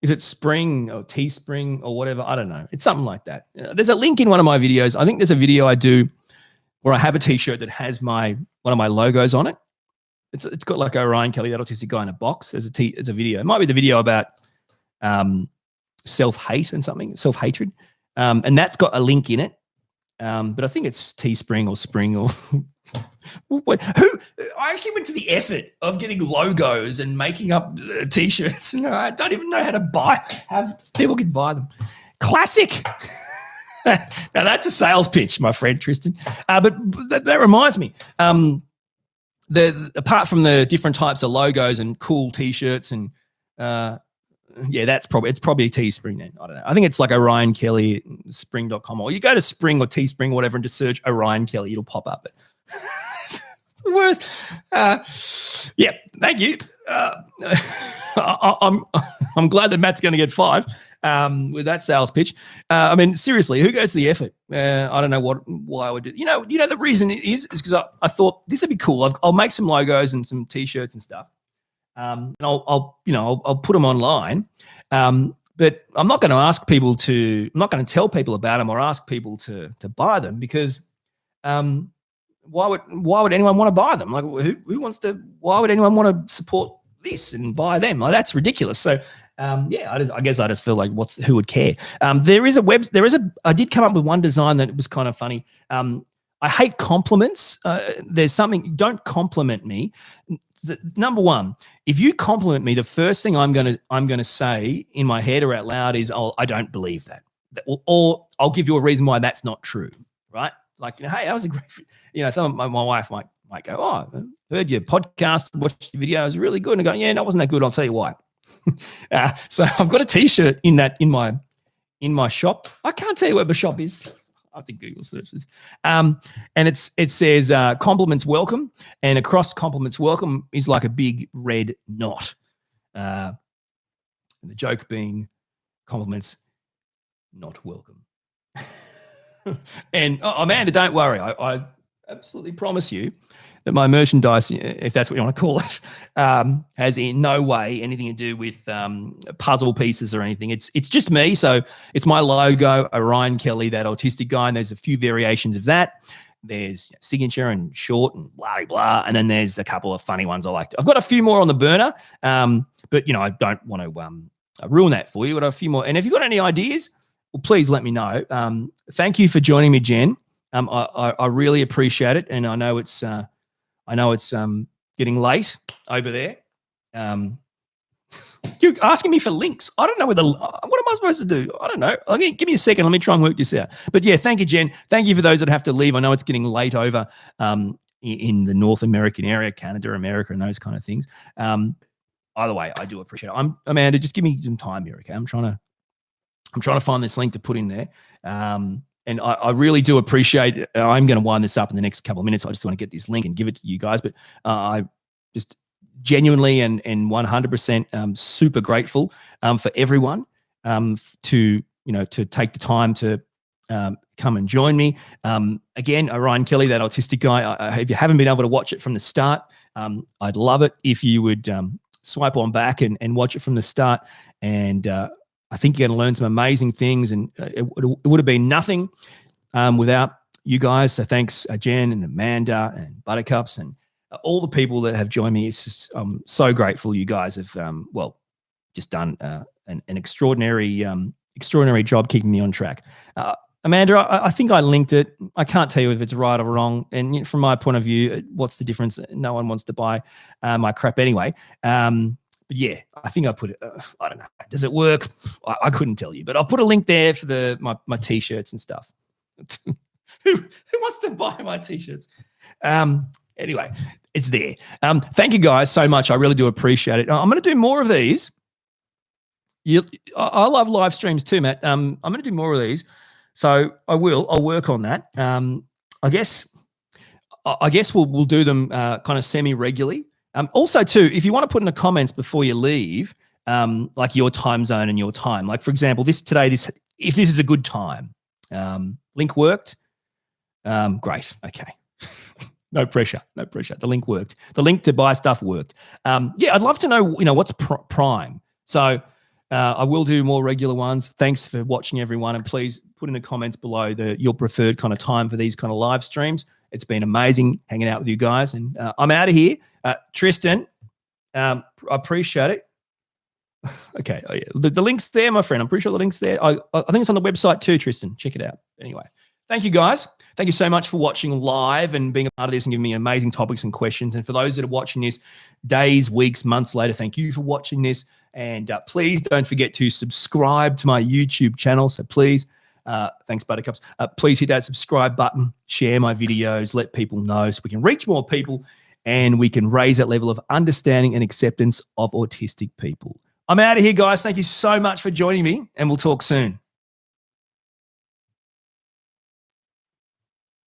Is it spring or Teespring or whatever? I don't know. It's something like that. There's a link in one of my videos. I think there's a video I do where I have a t-shirt that has one of my logos on it. It's got Orion Kelly, that autistic guy, in a box as a video. It might be the video about self-hate and something, self-hatred. And that's got a link in it. But I think it's Teespring or Spring or I actually went to the effort of getting logos and making up t-shirts. I don't even know how to have people can buy them. Classic. Now that's a sales pitch, my friend Tristan. But that reminds me, apart from the different types of logos and cool t-shirts and Yeah, it's probably a Teespring then. I don't know. I think it's like Orion Kelly, spring.com, or you go to Spring or Teespring or whatever and just search Orion Kelly, it'll pop up. It's worth. Yeah, thank you. I'm glad that Matt's going to get 5 with that sales pitch. I mean, seriously, who goes to the effort? I don't know why I would do. You know, the reason is because I thought this would be cool. I'll make some logos and some T-shirts and stuff. And I'll put them online, but I'm not going to ask people to. I'm not going to tell people about them or ask people to buy them because why would anyone want to buy them? Like who wants to? Why would anyone want to support this and buy them? Like that's ridiculous. So I guess I just feel like who would care? I did come up with one design that was kind of funny. I hate compliments. Don't compliment me. Number one, if you compliment me, the first thing I'm gonna say in my head or out loud is, "Oh, I don't believe that," or I'll give you a reason why that's not true, right? Like, hey, that was a great, some of my wife might go, "Oh, I heard your podcast, watched your video, it was really good," and I go, "Yeah, no, it wasn't that good. I'll tell you why." So I've got a T-shirt in my shop. I can't tell you where the shop is. I have to Google search this. And it says compliments welcome, and across compliments welcome is like a big red knot. And the joke being compliments not welcome. And Amanda, don't worry. I absolutely promise you that my merchandise, if that's what you want to call it, has in no way anything to do with puzzle pieces or anything. It's just me. So it's my logo, Orion Kelly, that autistic guy, and there's a few variations of that. There's signature and short and blah, blah, and then there's a couple of funny ones I like. I've got a few more on the burner, but, I don't want to ruin that for you. I've got a few more. And if you've got any ideas, well, please let me know. Thank you for joining me, Jen. I really appreciate it, and I know it's getting late over there. You're asking me for links. I don't know what am I supposed to do? I don't know. Okay, give me a second. Let me try and work this out. But yeah, thank you, Jen. Thank you for those that have to leave. I know it's getting late over in the North American area, Canada, America, and those kind of things. Either way, I do appreciate it. Amanda, just give me some time here, okay? I'm trying to find this link to put in there. And I really do appreciate it. I'm going to wind this up in the next couple of minutes. I just want to get this link and give it to you guys. But I just genuinely and 100% super grateful for everyone to take the time to come and join me. Again, Orion Kelly, that autistic guy. If you haven't been able to watch it from the start, I'd love it if you would swipe on back and watch it from the start. And I think you're going to learn some amazing things, and it would have been nothing without you guys. So thanks, Jen and Amanda and Buttercups and all the people that have joined me. It's just, I'm so grateful you guys have, just done an extraordinary job keeping me on track. Amanda, I think I linked it. I can't tell you if it's right or wrong. And from my point of view, what's the difference? No one wants to buy my crap anyway. But yeah, I think I put it. I don't know. Does it work? I couldn't tell you, but I'll put a link there for my T-shirts and stuff. Who wants to buy my T-shirts? Anyway, it's there. Thank you guys so much. I really do appreciate it. I'm going to do more of these. I love live streams too, Matt. I'm going to do more of these, so I'll work on that. I guess we'll do them kind of semi-regularly. Also, too, if you want to put in the comments before you leave, like your time zone and your time. Like, for example, if this is a good time. Link worked. Great. Okay. No pressure. The link worked. The link to buy stuff worked. Yeah, I'd love to know, what's prime. So I will do more regular ones. Thanks for watching, everyone. And please put in the comments below your preferred kind of time for these kind of live streams. It's been amazing hanging out with you guys. And I'm out of here. Tristan, I appreciate it. Okay. Oh, yeah. The link's there, my friend. I'm pretty sure the link's there. I think it's on the website too, Tristan. Check it out. Anyway, thank you, guys. Thank you so much for watching live and being a part of this and giving me amazing topics and questions. And for those that are watching this days, weeks, months later, thank you for watching this. And please don't forget to subscribe to my YouTube channel. So please, thanks, Buttercups. Please hit that subscribe button, share my videos, let people know so we can reach more people and we can raise that level of understanding and acceptance of autistic people. I'm out of here, guys. Thank you so much for joining me, and we'll talk soon.